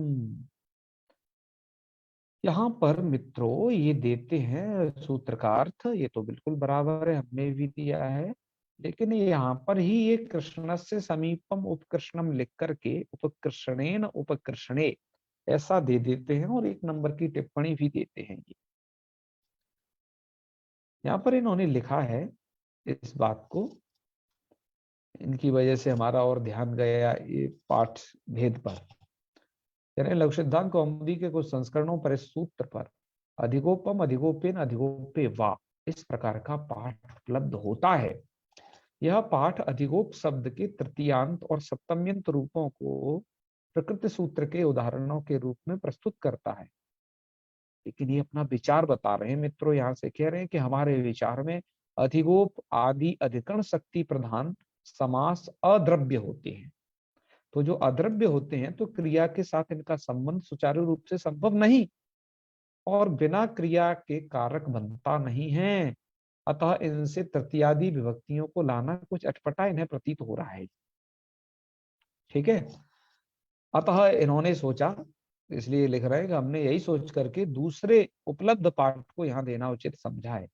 Speaker 1: यहाँ पर मित्रों ये देते हैं सूत्र का अर्थ, ये तो बिल्कुल बराबर है, हमने भी दिया है। लेकिन यहाँ पर ही ये कृष्ण से समीपम उपकृष्णम लिख करके उपकृष्णेन उपकृष्णे ऐसा दे देते हैं और एक नंबर की टिप्पणी भी देते हैं। ये यहाँ पर इन्होंने लिखा है इस बात को, इनकी वजह से हमारा और ध्यान गया ये पाठ भेद पर। यानी लघु सिद्धांत कौमुदी के कुछ संस्करणों पर इस सूत्र पर अधिकोपम अधिकोपेन अधिकोपे वा इस प्रकार का पाठ उपलब्ध होता है। यह पाठ अधिकोप शब्द के तृतीयांत और सप्तम्यंत रूपों को प्रकृति सूत्र के उदाहरणों के रूप में प्रस्तुत करता है। लेकिन ये अपना विचार बता रहे हैं मित्रों, यहाँ से कह रहे हैं कि हमारे विचार में अधिकोप आदि अधिकरण शक्ति प्रधान समास अद्रव्य होते हैं। तो जो अद्रव्य होते हैं तो क्रिया के साथ इनका संबंध सुचारू रूप से संभव नहीं और बिना क्रिया के कारक बनता नहीं है। अतः इनसे तृतीयादि विभक्तियों को लाना कुछ अटपटा इन्हें प्रतीत हो रहा है। ठीक है। अतः इन्होंने सोचा, इसलिए लिख रहे हैं कि हमने यही सोच करके दूसरे उपलब्ध पाठ को यहाँ देना उचित समझा है।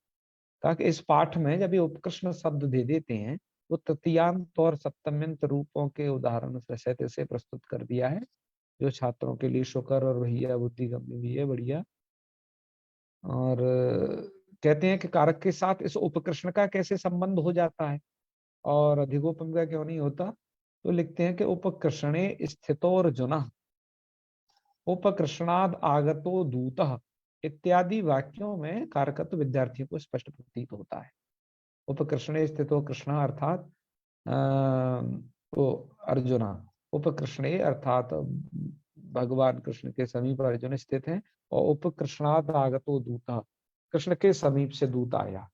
Speaker 1: ताकि इस पाठ में जब ये उपकृष्ण शब्द दे देते हैं तो तृतीयांत और सप्तम्यंत रूपों के उदाहरण सहित इसे प्रस्तुत कर दिया है, जो छात्रों के लिए शुक्र और भैया बुद्धि गम्य भी है, बढ़िया। और कहते हैं कि कारक के साथ इस उपकृष्ण का कैसे संबंध हो जाता है और अधिकोपम का क्यों नहीं होता। तो लिखते हैं कि उपकृष्णे स्थितोर्जुन उपकृष्णाद आगतो दूतः इत्यादि वाक्यों में कारकत्व विद्यार्थियों को स्पष्ट प्रतीत होता है। उपकृष्णे स्थितो कृष्ण अर्थात वो अर्जुना, उपकृष्णे अर्थात भगवान कृष्ण के समीप अर्जुन स्थित हैं और उपकृष्णाद आगतो दूता कृष्ण के समीप से दूत आया।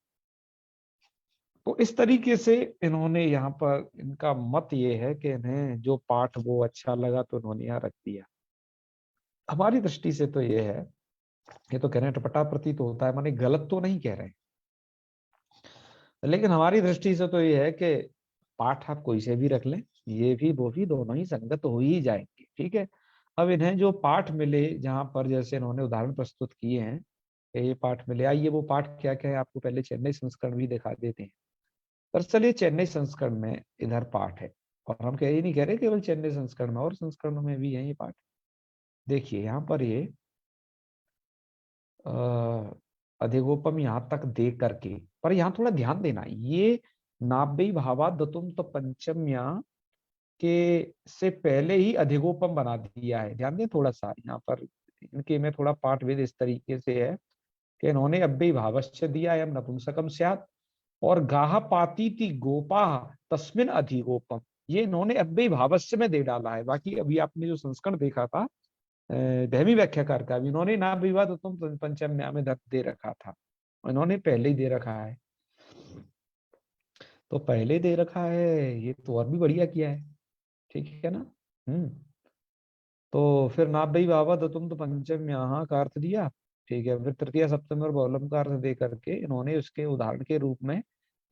Speaker 1: तो इस तरीके से इन्होंने यहाँ पर इनका मत ये है कि इन्हें जो पाठ वो अच्छा लगा तो इन्होंने यहाँ रख दिया। हमारी दृष्टि से तो ये है, ये तो कह रहे हैं टपटा प्रतीत तो होता है, माने गलत तो नहीं कह रहे हैं, लेकिन हमारी दृष्टि से तो ये है कि पाठ आप कोई से भी रख लें, ये भी वो भी दोनों ही संगत हो ही जाएंगे। ठीक है। अब इन्हें जो पाठ मिले जहां पर जैसे इन्होंने उदाहरण प्रस्तुत किए हैं, ये पाठ मिले, आइए वो पाठ क्या क्या है आपको पहले चेन्नई संस्करण भी दिखा देते हैं। दरअसल ये चेन्नई संस्करण में इधर पाठ है और हम कह ही नहीं कह रहे केवल चेन्नई संस्करण में, और संस्करणों में भी है ये पाठ। देखिए यहाँ पर ये अधिगोपम यहाँ तक दे करके, पर यहाँ थोड़ा ध्यान देना, ये नाभ्य भावादतुम तो पंचम्या के से पहले ही अधिगोपम बना दिया है। ध्यान दें थोड़ा सा यहाँ पर, इनके में थोड़ा पाठ वेद इस तरीके से है कि इन्होंने अव्यय भावश्च दिया एवं नपुंसकम स्यात् और गाह पाती थी गोपा तस्मिन अधिगोपम, ये इन्होंने अव्यय भावश्च में दे डाला है। बाकी अभी आपने जो संस्करण देखा था धैमी व्याख्याकार का, इन्होंने ना विवाद तुम पंचम्या में दे रखा था, इन्होंने पहले ही दे रखा है। तो पहले दे रखा है ये तो और भी बढ़िया किया है। ठीक है ना। हम्म। तो फिर नाभ्य भावा तुम तो पंचम यहाँ का अर्थ दिया। ठीक है। फिर तृतीय सप्तमी और बहुलम का अर्थ दे करके इन्होंने उसके उदाहरण के रूप में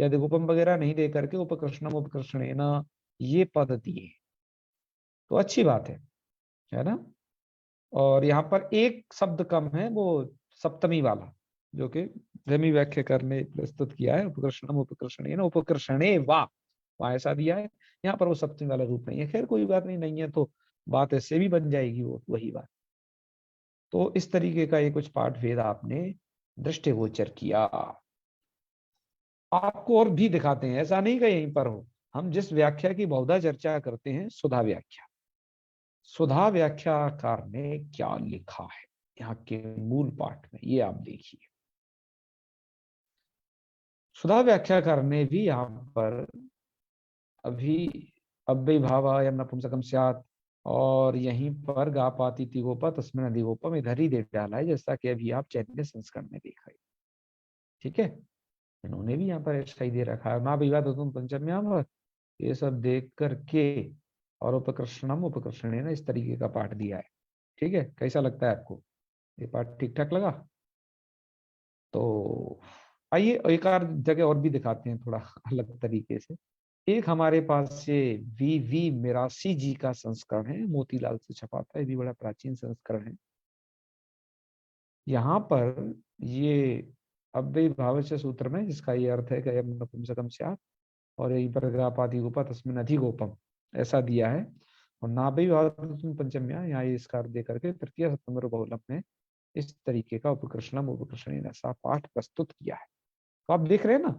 Speaker 1: या दिगोपम वगैरह नहीं दे करके उपकृष्णम उपकृष्णेन ये पद दिए। तो अच्छी बात है ना। और यहाँ पर एक शब्द कम है, वो सप्तमी वाला, जो कि धमी व्याख्या करने प्रस्तुत किया है, उपकृष्णम उपकृष्णेन उपकृष्णे वा, वहां ऐसा दिया है, यहाँ पर वो सप्तमी वाला रूप नहीं है। खैर कोई बात नहीं, नहीं है तो बात ऐसे भी बन जाएगी वो वही बात। तो इस तरीके का ये कुछ पाठ भेद आपने दृष्टिगोचर किया। आपको और भी दिखाते हैं, ऐसा नहीं कि यहीं पर हो। हम जिस व्याख्या की बहुधा चर्चा करते हैं सुधा व्याख्या, सुधा व्याख्याकार ने क्या लिखा है यहाँ के मूल पाठ में, ये आप देखिए। सुधा व्याख्याकार ने भी यहाँ पर अभी अव्यय भावा या नपुंसकम स्यात् और यहीं पर गा पाती थी गोपा तस्मिन अधिगोपम इधर ही दे डाला है, जैसा कि अभी आप चैतन्य संस्करण में देख रहे। ठीक है। इन्होंने भी यहाँ पर ऐसा ही दे रखा है, ना विवाद तुम पंचम्याम ये सब देख करके और उपकृष्णम उपकृष्णे ने इस तरीके का पाठ दिया है। ठीक है, कैसा लगता है आपको? ये पाठ ठीक ठाक लगा? तो आइए एक आध जगह और भी दिखाते हैं थोड़ा अलग तरीके से। एक हमारे पास ये वी मिरासी जी का संस्करण है, मोतीलाल से छपा था, ये भी बड़ा प्राचीन संस्करण है। यहाँ पर ये अव्ययी भावस्य सूत्र में जिसका ये अर्थ है कि अयम नपुंसकम स्यात् और यही पर तस्मिन् अधिगोपम ऐसा दिया है। और नाभि भावतुम पंचम्या, यहाँ ये इसका अर्थ दे करके तृतीय सप्तम्बर बहुलम में इस तरीके का उपकृष्णम उपकृष्ण ऐसा पाठ प्रस्तुत किया है। तो आप देख रहे हैं ना,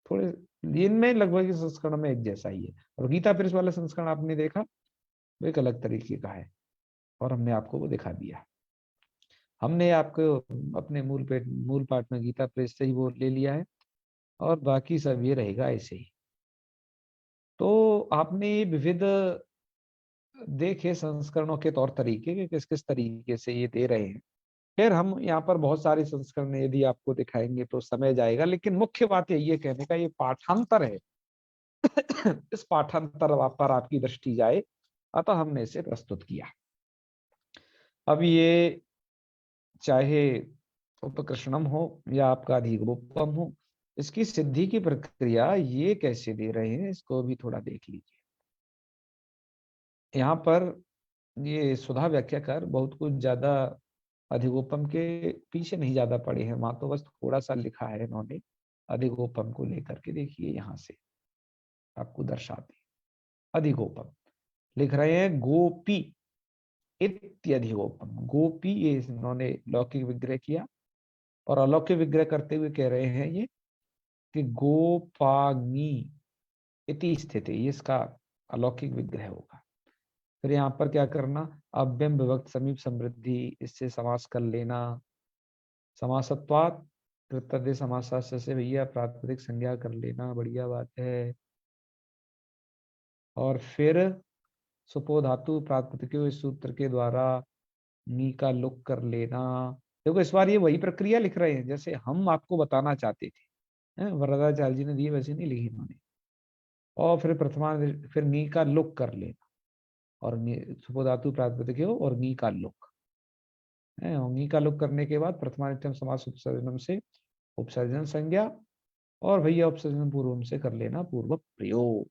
Speaker 1: थोड़े इनमें लगभग इस संस्करण में एक जैसा ही है। और गीता प्रेस वाला संस्करण आपने देखा, वो एक अलग तरीके का है और हमने आपको वो दिखा दिया। हमने आपको अपने मूल पाठ में गीता प्रेस से ही वो ले लिया है और बाकी सब ये रहेगा ऐसे ही। तो आपने ये विविध देखे संस्करणों के तौर तरीके के किस किस तरीके से ये दे रहे हैं। फिर हम यहाँ पर बहुत सारे संस्करण यदि आपको दिखाएंगे तो समय जाएगा, लेकिन मुख्य बात ये कहने का ये पाठांतर है। इस पाठांतर पर आपकी दृष्टि जाए, अतः हमने इसे प्रस्तुत किया। अब ये चाहे उपकृष्णम हो या आपका अधिगोपम हो, इसकी सिद्धि की प्रक्रिया ये कैसे दे रहे हैं इसको भी थोड़ा देख लीजिए। यहाँ पर ये सुधा व्याख्याकार बहुत कुछ ज्यादा अधिगोपम के पीछे नहीं ज्यादा पड़े हैं, वहां तो बस थोड़ा सा लिखा है इन्होंने अधिगोपम को लेकर के। देखिए यहाँ से आपको दर्शाते हैं। अधिगोपम लिख रहे हैं गोपी इत्यधिगोपम। गोपी ये इन्होंने लौकिक विग्रह किया और अलौकिक विग्रह करते हुए कह रहे हैं ये कि गोपाग्नि इति स्थिति, ये इसका अलौकिक विग्रह होगा। फिर यहाँ पर क्या करना, अव्यम विभक्त समीप समृद्धि, इससे समास कर लेना। समासत्वात् कृतज्ञ समासास्य से भैया प्रातिपदिक संज्ञा कर लेना, बढ़िया बात है। और फिर सुपो धातु प्रातिपदिक इस सूत्र के द्वारा नी का लुक कर लेना। देखो इस बार ये वही प्रक्रिया लिख रहे हैं जैसे हम आपको बताना चाहते थे, वरदाचार्य जी ने दिए वैसे नहीं लिखी इन्होंने। और फिर प्रथमा, फिर नी का लुक कर लेना और सुपो धातु प्रातिपदिक और नी का लुक है। नी का लुक करने के बाद प्रथमानित्यम समास उपसर्जनम से उपसर्जन संज्ञा और भैया उपसर्जन पूर्व से कर लेना पूर्व प्रयोग।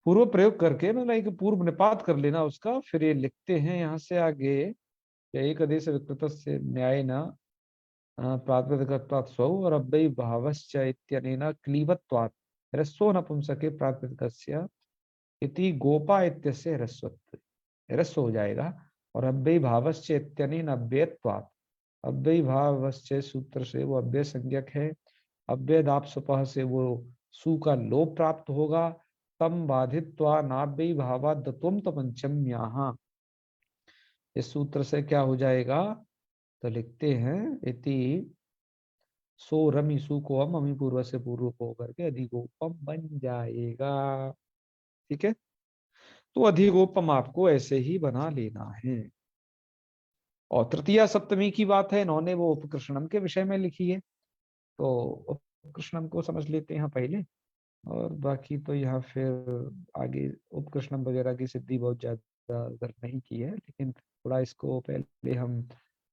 Speaker 1: पूर्व प्रयोग करके मतलब एक पूर्व निपात कर लेना उसका। फिर ये लिखते हैं यहाँ से आगे, एक आदेश विकृत से न्याय न प्रातिपदिकत्वात् स्वौ और अव्ययी भावश्च इत्यनेन क्लीबत्वात् ह्रस्वो नपुंसके प्रातिपदिकस्य इति गोपा इत्यस्य ह्रस्वत्व, ह्रस्व हो जाएगा। और अव्ययी भावश्च इत्यनेन अव्ययत्वात्, अव्ययी भावश्च सूत्र से वो अव्यय संज्ञक है, अव्ययदाप सुपह से वो सु का लोप प्राप्त होगा। तम बाधित्वा नाव्ययी भावात् दत्वम तपंचम्याः, इस सूत्र से क्या हो जाएगा, तो लिखते हैं इति सो रमी सु को हम अमी पूर्व से पूर्व को करके अधिगोपम बन जाएगा। ठीक है, तो अधिगोपम आपको ऐसे ही बना लेना है। और तृतीया सप्तमी की बात है, इन्होंने वो उपकृष्णम के विषय में लिखी है, तो उपकृष्णम को समझ लेते हैं पहले। और बाकी तो यहाँ फिर आगे उपकृष्णम वगैरह की सिद्धि बहुत ज्यादा अगर नहीं की है, लेकिन थोड़ा इसको पहले हम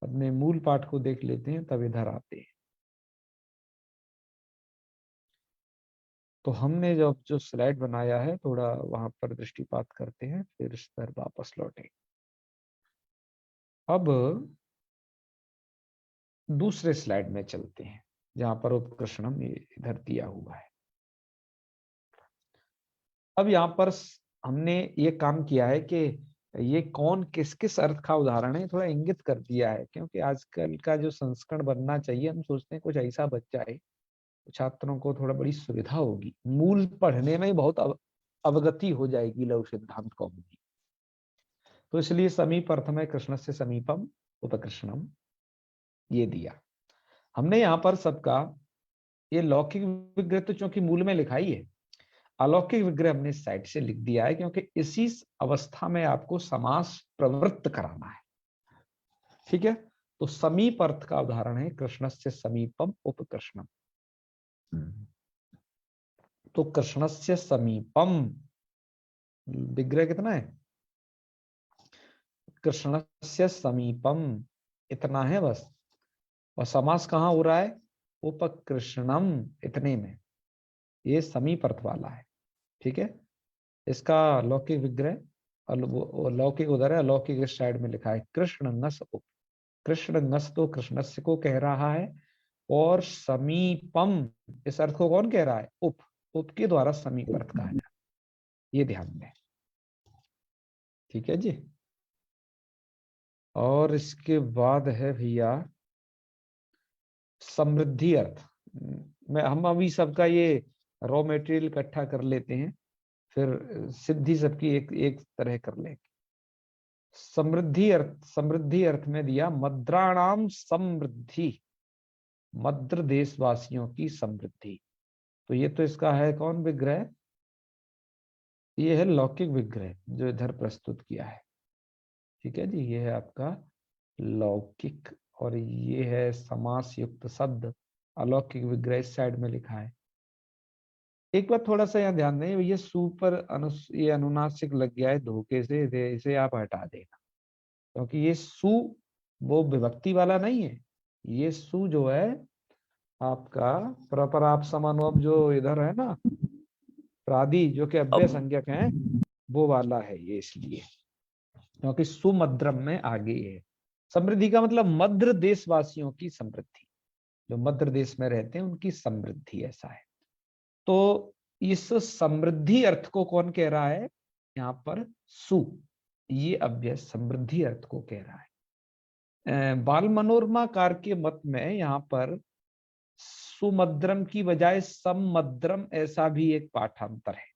Speaker 1: अपने मूल पाठ को देख लेते हैं तब इधर आते हैं। तो हमने जो स्लाइड बनाया है थोड़ा वहां पर दृष्टिपात करते हैं, फिर इस पर वापस लौटें। अब दूसरे स्लाइड में चलते हैं जहां पर उपकृष्णम इधर दिया हुआ है। अब यहाँ पर हमने ये काम किया है कि ये कौन किस किस अर्थ का उदाहरण है थोड़ा इंगित कर दिया है, क्योंकि आजकल का जो संस्करण बनना चाहिए हम सोचते हैं कुछ ऐसा बच जाए तो छात्रों को थोड़ा बड़ी सुविधा होगी, मूल पढ़ने में बहुत अवगति हो जाएगी लघु सिद्धांत कौमुदी। तो इसलिए समीप अर्थ में कृष्ण से समीपम उपकृष्णम ये दिया हमने। यहाँ पर सबका ये लौकिक विग्रह तो चूंकि मूल में लिखा ही है, अलौकिक विग्रह हमने इस साइड से लिख दिया है क्योंकि इसी अवस्था में आपको समास प्रवृत्त कराना है। ठीक है, तो समीप अर्थ का उदाहरण है कृष्ण से समीपम उपकृष्णम। तो कृष्णस्य समीपम विग्रह कितना है, कृष्णस्य समीपम इतना है बस। और समास कहाँ हो रहा है, उपकृष्णम इतने में, ये समीप अर्थ वाला है। ठीक है, इसका लौकिक विग्रह लौकिक उधर है, अलौकिक इस साइड में लिखा है कृष्ण नस उप। कृष्ण नस तो कृष्णस्य को कह रहा है, और समीपम इस अर्थ को कौन कह रहा है, उप। उप के द्वारा समीप अर्थ कहा जाए, ये ध्यान दें। ठीक है जी। और इसके बाद है भैया समृद्धि अर्थ। हम अभी सबका ये रॉ मटेरियल इकट्ठा कर लेते हैं, फिर सिद्धि सबकी एक एक तरह कर लेंगे। समृद्धि अर्थ में दिया मद्राणाम समृद्धि, मद्र देशवासियों की समृद्धि। तो ये तो इसका है कौन विग्रह, ये है लौकिक विग्रह जो इधर प्रस्तुत किया है। ठीक है जी, ये है आपका लौकिक, और ये है समास युक्त शब्द अलौकिक विग्रह इस साइड में लिखा है। एक बात थोड़ा सा यहाँ ध्यान दें, ये सु पर ये अनुनासिक लग गया है धोखे से, इसे आप हटा देना, क्योंकि ये सु वो विभक्ति वाला नहीं है। ये सु जो है आपका प्रपर आप समानुम जो इधर है ना, प्रादि जो कि अव्यय
Speaker 2: अब
Speaker 1: संज्ञक है, वो वाला है ये, इसलिए क्योंकि सुमद्रम में आगे है। समृद्धि का मतलब मध्य देशवासियों की समृद्धि, जो मध्य देश में रहते हैं उनकी समृद्धि, ऐसा है। तो इस समृद्धि अर्थ को कौन कह रहा है यहाँ पर, सु, ये अव्यय समृद्धि अर्थ को कह रहा है। बाल मनोरमा कार के मत में यहाँ पर सुमद्रम की बजाय समद्रम ऐसा भी एक पाठांतर है।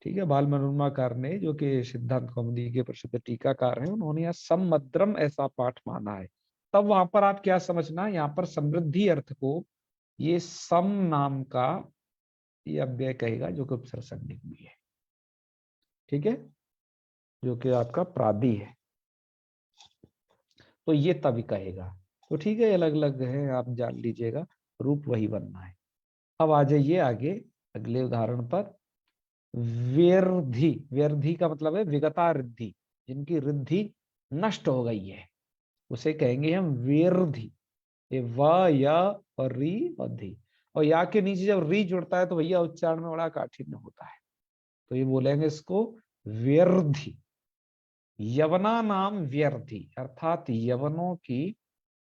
Speaker 1: ठीक है, बाल मनोरमाकार ने, जो कि सिद्धांत कौमुदी के प्रसिद्ध टीकाकार हैं, उन्होंने यहाँ समद्रम ऐसा पाठ माना है। तब वहां पर आप क्या समझना, यहाँ पर समृद्धि अर्थ को ये सम नाम का ये अव्यय कहेगा, जो कि उपसर्ग संज्ञक भी है। ठीक है, जो कि आपका प्रादि है, तो ये तभी कहेगा। तो ठीक है, अलग अलग है, आप जान लीजिएगा, रूप वही बनना है। अब आ जाइए आगे अगले उदाहरण पर। व्यर्धि, व्यर्धि का मतलब है विगता रिद्धि, जिनकी रिद्धि नष्ट हो गई है, उसे कहेंगे हम व्यर्धि। ये व या और री और धी, और या के नीचे जब री जुड़ता है तो भैया उच्चारण में बड़ा काठिन्य होता है, तो ये बोलेंगे इसको व्यर्धि। यवना नाम व्यर्धि, अर्थात यवनों की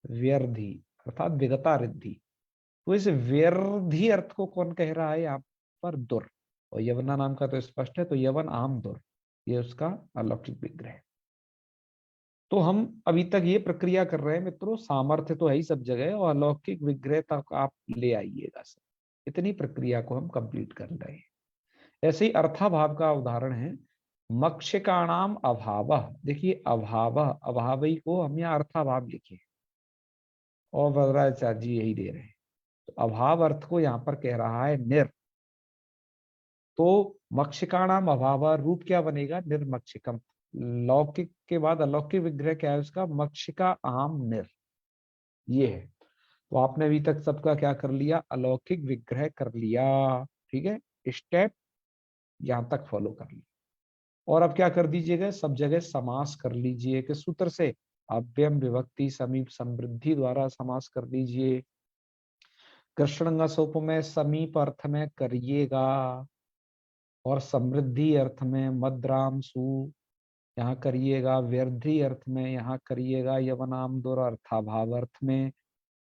Speaker 1: व्यर्धि, अर्थात विगता रिद्धि। तो इस व्यर्धि अर्थ को कौन कह रहा है यहाँ पर, दुर। और यवना नाम का तो स्पष्ट है, तो यवन आम दुर, ये उसका अलौकिक विग्रह है। तो हम अभी तक ये प्रक्रिया कर रहे हैं मित्रों, सामर्थ्य तो है ही सब जगह, और अलौकिक विग्रह तक आप ले आइएगा सब, इतनी प्रक्रिया को हम कंप्लीट कर रहे हैं। ऐसे ही अर्थाभाव का उदाहरण है मक्षिकाणाम अभाव। देखिए अभाव, अभावी को हम यहाँ अर्थाभाव लिखे, और वज्राचार्य जी यही दे रहे हैं। तो अभाव अर्थ को यहाँ पर कह रहा है निर। तो मक्षिकाणाम अभाव रूप क्या बनेगा, निर्मक्षिकम। लौकिक के बाद अलौकिक विग्रह क्या है उसका, मक्षिका आम निर, ये है। तो आपने अभी तक सबका क्या कर लिया, अलौकिक विग्रह कर लिया। ठीक है, स्टेप यहां तक फॉलो कर लिया। और अब क्या कर दीजिएगा, सब जगह समास कर लीजिए कि सूत्र से अव्ययम विभक्ति समीप समृद्धि द्वारा समास कर दीजिए। कृष्ण सोप में समीप अर्थ में करिएगा, और समृद्धि अर्थ में मद्राम सु यहाँ करिएगा, व्यर्धी अर्थ में यहाँ करिएगा, यवनाम दुर अर्थाभाव अर्थ में,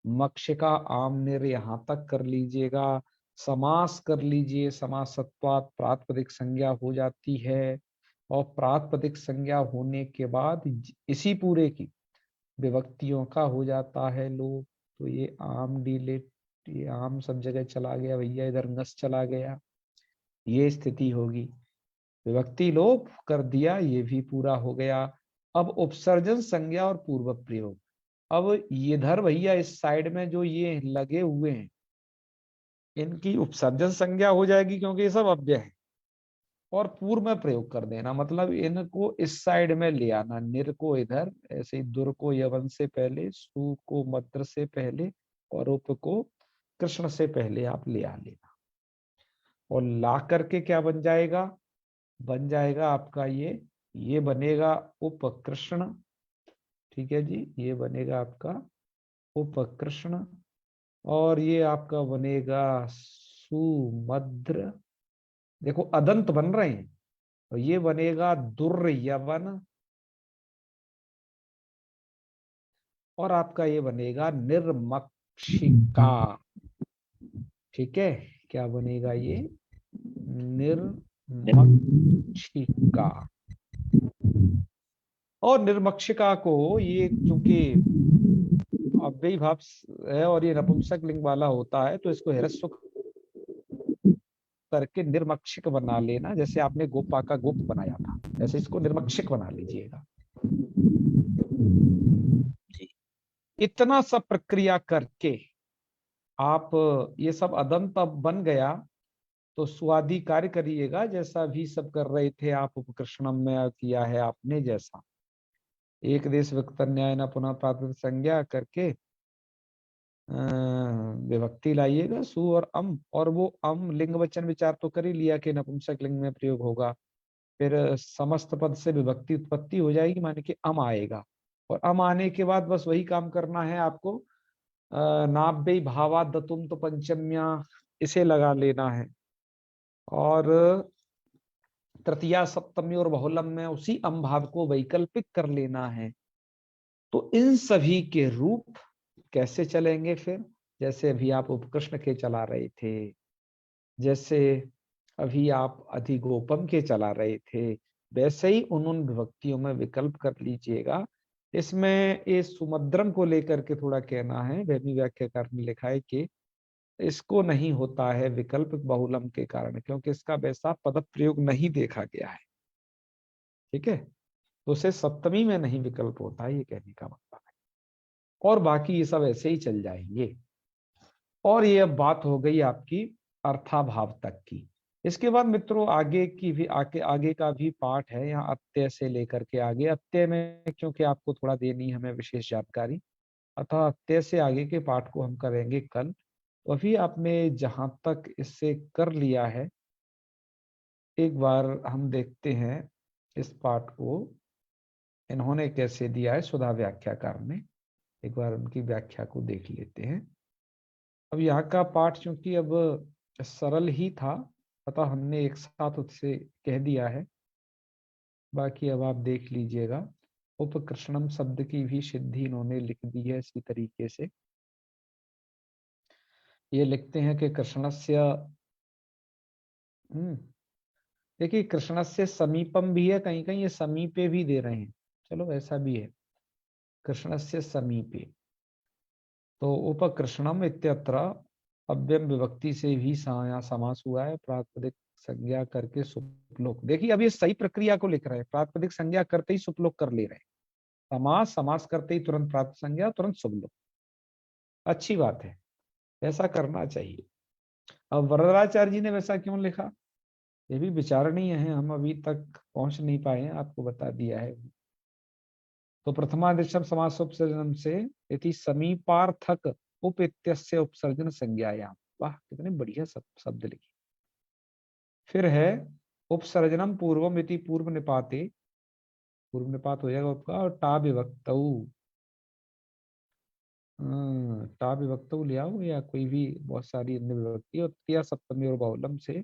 Speaker 1: मक्षिका आम निर यहाँ तक कर लीजिएगा। समास कर लीजिए, समासत्वात् प्रातिपदिक संज्ञा हो जाती है, और प्रातिपदिक संज्ञा होने के बाद इसी पूरे की विभक्तियों का हो जाता है लोप। तो ये आम डिलेट, ये आम सब जगह चला गया भैया, इधर नस चला गया, ये स्थिति होगी। विभक्ति लोप कर दिया, ये भी पूरा हो गया। अब उपसर्जन संज्ञा और पूर्व प्रयोग। अब इधर भैया इस साइड में जो ये लगे हुए हैं, इनकी उपसर्जन संज्ञा हो जाएगी, क्योंकि ये सब अव्यय है, और पूर्व में प्रयोग कर देना, मतलब इनको इस साइड में ले आना, निर को इधर, ऐसे ही दुर को यवन से पहले, सु को मद्र से पहले, और उप को कृष्ण से पहले आप ले आ लेना। और ला करके क्या बन जाएगा? बन जाएगा आपका ये बनेगा उपकृष्ण। ठीक है जी, ये बनेगा आपका उपकृष्ण। और ये आपका बनेगा सुमद्र। देखो अदंत बन रहे हैं। और ये बनेगा दुर्यवन। और आपका ये बनेगा निर्मक्षिका। ठीक है, क्या बनेगा ये? निर्मक्षिका। और निर्मक्षिका को ये चूंकि अव्ययी भाव है और ये नपुंसक लिंग वाला होता है, तो इसको ह्रस्व करके निर्मक्षिक बना लेना। जैसे आपने गोपा का गोप बनाया था, ऐसे इसको निर्मक्षिक बना लीजिएगा। इतना सब प्रक्रिया करके आप ये सब अदंत अब बन गया, तो स्वादि कार्य करिएगा जैसा भी सब कर रहे थे आप उपकृष्णम में किया है आपने जैसा। एक देश विक्तन्याय न पुनः प्राकृत संज्ञा करके विभक्ति लाइएगा सु और अम। और वो अम लिंग वचन विचार तो कर ही लिया कि नपुंसक लिंग में प्रयोग होगा। फिर समस्त पद से विभक्ति उत्पत्ति हो जाएगी, माने कि अम आएगा। और अम आने के बाद बस वही काम करना है आपको, नाभ्य भावा दतुम तो पंचम्या इसे लगा लेना है। और तृतीया सप्तमी और बहुलम में उसी अम भाव को वैकल्पिक कर लेना है। तो इन सभी के रूप कैसे चलेंगे फिर? जैसे अभी आप उपकृष्ण के चला रहे थे, जैसे अभी आप अधिगोपम के चला रहे थे, वैसे ही उन विभक्तियों में विकल्प कर लीजिएगा। इसमें इस सुमद्रम को लेकर के थोड़ा कहना है, वह भी व्याख्याकार ने लिखा है कि इसको नहीं होता है विकल्प बहुलम के कारण, क्योंकि इसका वैसा पद प्रयोग नहीं देखा गया है। ठीक है, तो उसे सप्तमी में नहीं विकल्प होता है, ये कहने का मतलब है। और बाकी ये सब ऐसे ही चल जाएंगे। और ये अब बात हो गई आपकी अर्थाभाव तक की। इसके बाद मित्रों आगे की भी आगे का भी पाठ है, यहाँ अत्यय से लेकर के आगे। अत्यय में क्योंकि आपको थोड़ा देनी हमें विशेष जानकारी, अतः अत्यय से आगे के पाठ को हम करेंगे कल। तो अभी आपने जहां तक इससे कर लिया है, एक बार हम देखते हैं इस पाठ को इन्होंने कैसे दिया है सुधा व्याख्याकार ने। एक बार उनकी व्याख्या को देख लेते हैं। अब यहाँ का पाठ चूंकि अब सरल ही था, अतः हमने एक साथ उससे कह दिया है। बाकी अब आप देख लीजिएगा। उपकृष्णम शब्द की भी सिद्धि इन्होंने लिख दी है इसी तरीके से। ये लिखते हैं कि कृष्णस्य, देखिए कृष्णस्य समीपम भी है, कहीं कहीं ये समीपे भी दे रहे हैं, चलो ऐसा भी है, कृष्णस्य समीपे। तो उपकृष्णम इत्यत्र अव्यम विभक्ति से भी यहाँ समास हुआ है, प्रातिपदिक संज्ञा करके सुपलोक। देखिए अब ये सही प्रक्रिया को लिख रहे हैं, प्रातिपदिक संज्ञा करते ही सुपलोक कर ले रहे हैं। समास समास करते ही तुरंत प्रातिपदिक संज्ञा, तुरंत सुपलोक। अच्छी बात है, ऐसा करना चाहिए। अब वरदाचार्य जी ने वैसा क्यों लिखा, ये भी विचारणीय है, हम अभी तक पहुंच नहीं पाए हैं, आपको बता दिया है। तो प्रथमादिशम समासोपसर्जनम से यदि समीपार्थक उप इत्यस्य उपसर्जन संज्ञायाम। वाह कितने बढ़िया शब्द लिखे। फिर है उपसर्जनम पूर्वम इति पूर्व निपाते, पूर्व निपात हो जाएगा आपका। और टा विभक्तौ, टा विभक्तौ ले आओ, या कोई भी बहुत सारी अन्य विभक्ति, और तृतीया सप्तमी और बहुलम से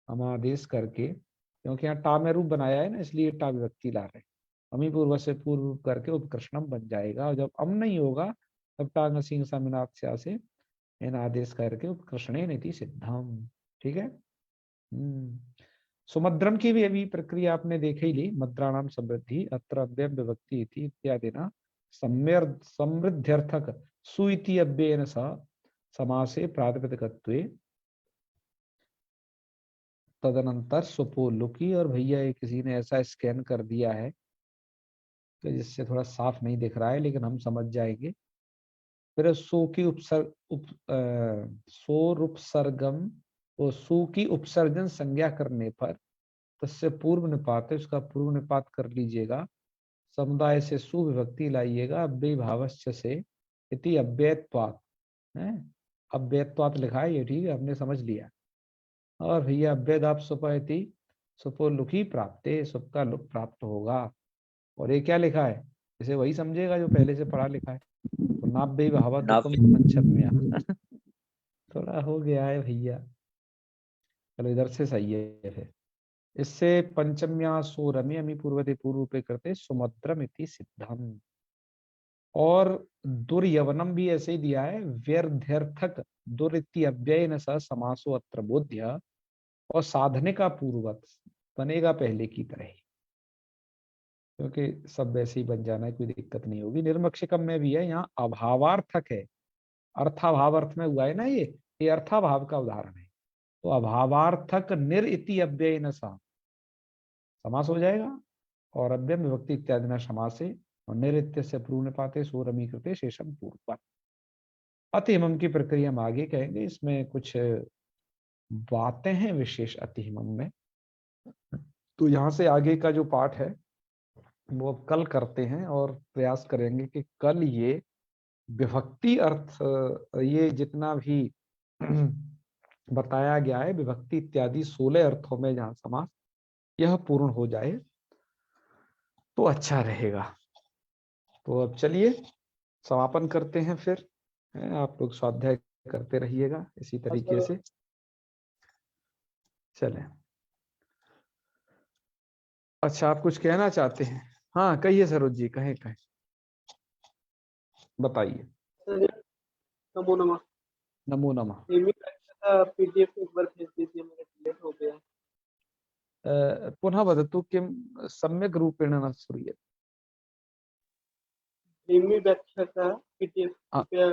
Speaker 1: हम आदेश करके, क्योंकि यहाँ टा में रूप बनाया है ना, इसलिए टा विभक्ति ला रहे हैं। अमी पूर्व से पूर्व करके उपकृष्णम बन जाएगा। और जब अम नहीं होगा तब टांग सिंह समिनाथ से इन आदेश करके उपकृष्णे नीति सिद्धम। ठीक है। सुमद्रम की भी अभी प्रक्रिया आपने देख ही ली। मद्राणाम समृद्धि अत्र अव्यय विभक्ति इत्यादि ना समृद्ध्यर्थक सु इति अव्ययेन सह समासे प्रातिपदिकत्वे तदनंतर सुपोलुकी। और भैया ये किसी ने ऐसा स्कैन कर दिया है कि जिससे थोड़ा साफ नहीं दिख रहा है, लेकिन हम समझ जाएंगे। फिर सु की सोर उपसर्गम, वो सु की उपसर्जन संज्ञा करने पर तस्य पूर्व निपात है, उसका पूर्व निपात कर लीजिएगा। समुदाय से सु विभक्ति लाइएगा, अव्यय भावस्य से इति अव्ययत्वात् है। अव्ययत्वात् लिखा है ये, ठीक है, हमने समझ लिया। और भैया अभ्यदाप सुपैति सुपो लुकी प्राप्ते, सुप का लुक प्राप्त होगा। और ये क्या लिखा है, इसे वही समझेगा जो पहले से पढ़ा लिखा है। तो नाभ्य भावतुकम पंचम्या थोड़ा हो गया है भैया, चलो इधर से सही है फिर। इससे पंचम्या सोरमी अमी पूर्वते पूर्व पे करते सुमद्रम इति सिद्धम। और दुर्यवनम भी ऐसे ही दिया है, व्यर्थक दुरिति अव्ययन स समासो अत्र बोध्य। और साधने का पूर्वक बनेगा पहले की तरह ही, क्योंकि सब वैसे ही बन जाना है, कोई दिक्कत नहीं होगी। निर्मक्षिकम में भी है, यहाँ अभावार्थक है, अर्थाभाव अर्थ में हुआ है ना, ये अर्थाभाव का उदाहरण है। तो अभावार्थक निर इति अव्ययन सा समास हो जाएगा, और अव्यय विभक्ति इत्यादि न समास से, और निरित्य से पूर्ण पाते सोरमी कृते शेषम पूर्व। अतिहिमम की प्रक्रिया हम आगे कहेंगे, इसमें कुछ बातें हैं विशेष अतिहिमम में। तो यहाँ से आगे का जो पाठ है वो अब कल करते हैं, और प्रयास करेंगे कि कल ये विभक्ति अर्थ, ये जितना भी बताया गया है विभक्ति इत्यादि 16 अर्थों में जहाँ समास, यह पूर्ण हो जाए तो अच्छा रहेगा। तो अब चलिए समापन करते हैं फिर। आप लोग स्वाध्याय करते रहिएगा इसी तरीके से। चलें, अच्छा आप कुछ कहना चाहते हैं? हाँ कहिए सरोज जी, कहें कहें, बताइए।
Speaker 2: नमो नमः।
Speaker 1: नमो नमः।
Speaker 2: पीडीएफ एक बार भेज दीजिए, मेरा डिलीट हो गया।
Speaker 1: पुनः वदतु किं सम्यक् रूपेण न श्रूयते।
Speaker 2: नेमी व्याख्या का पीडीएफ कृपया।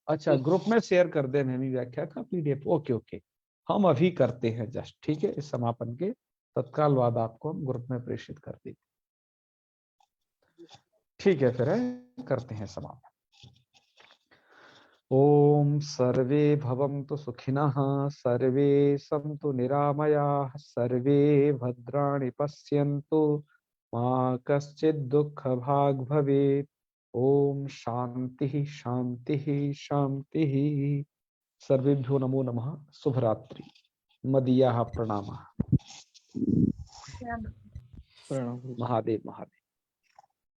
Speaker 1: अच्छा ग्रुप में शेयर कर दे नेमी व्याख्या का पीडीएफ। ओके ओके, हम अभी करते हैं जस्ट, ठीक है, इस समापन के तत्काल बाद आपको हम ग्रुप में प्रेषित कर देंगे। ठीक है फिर करते हैं समापन। ओम सर्वे भवन्तु सुखिनः, सर्वे सन्तु निरामयाः, सर्वे भद्राणि पश्यन्तु, मा कश्चित् दुःखभाग् भवेत्। ओम शांति शांति शांति। सर्वेभ्यो नमो नमः। शुभरात्रि। मदीयाः प्रणामाः।
Speaker 3: प्रणाम।
Speaker 1: महादेव महादेव।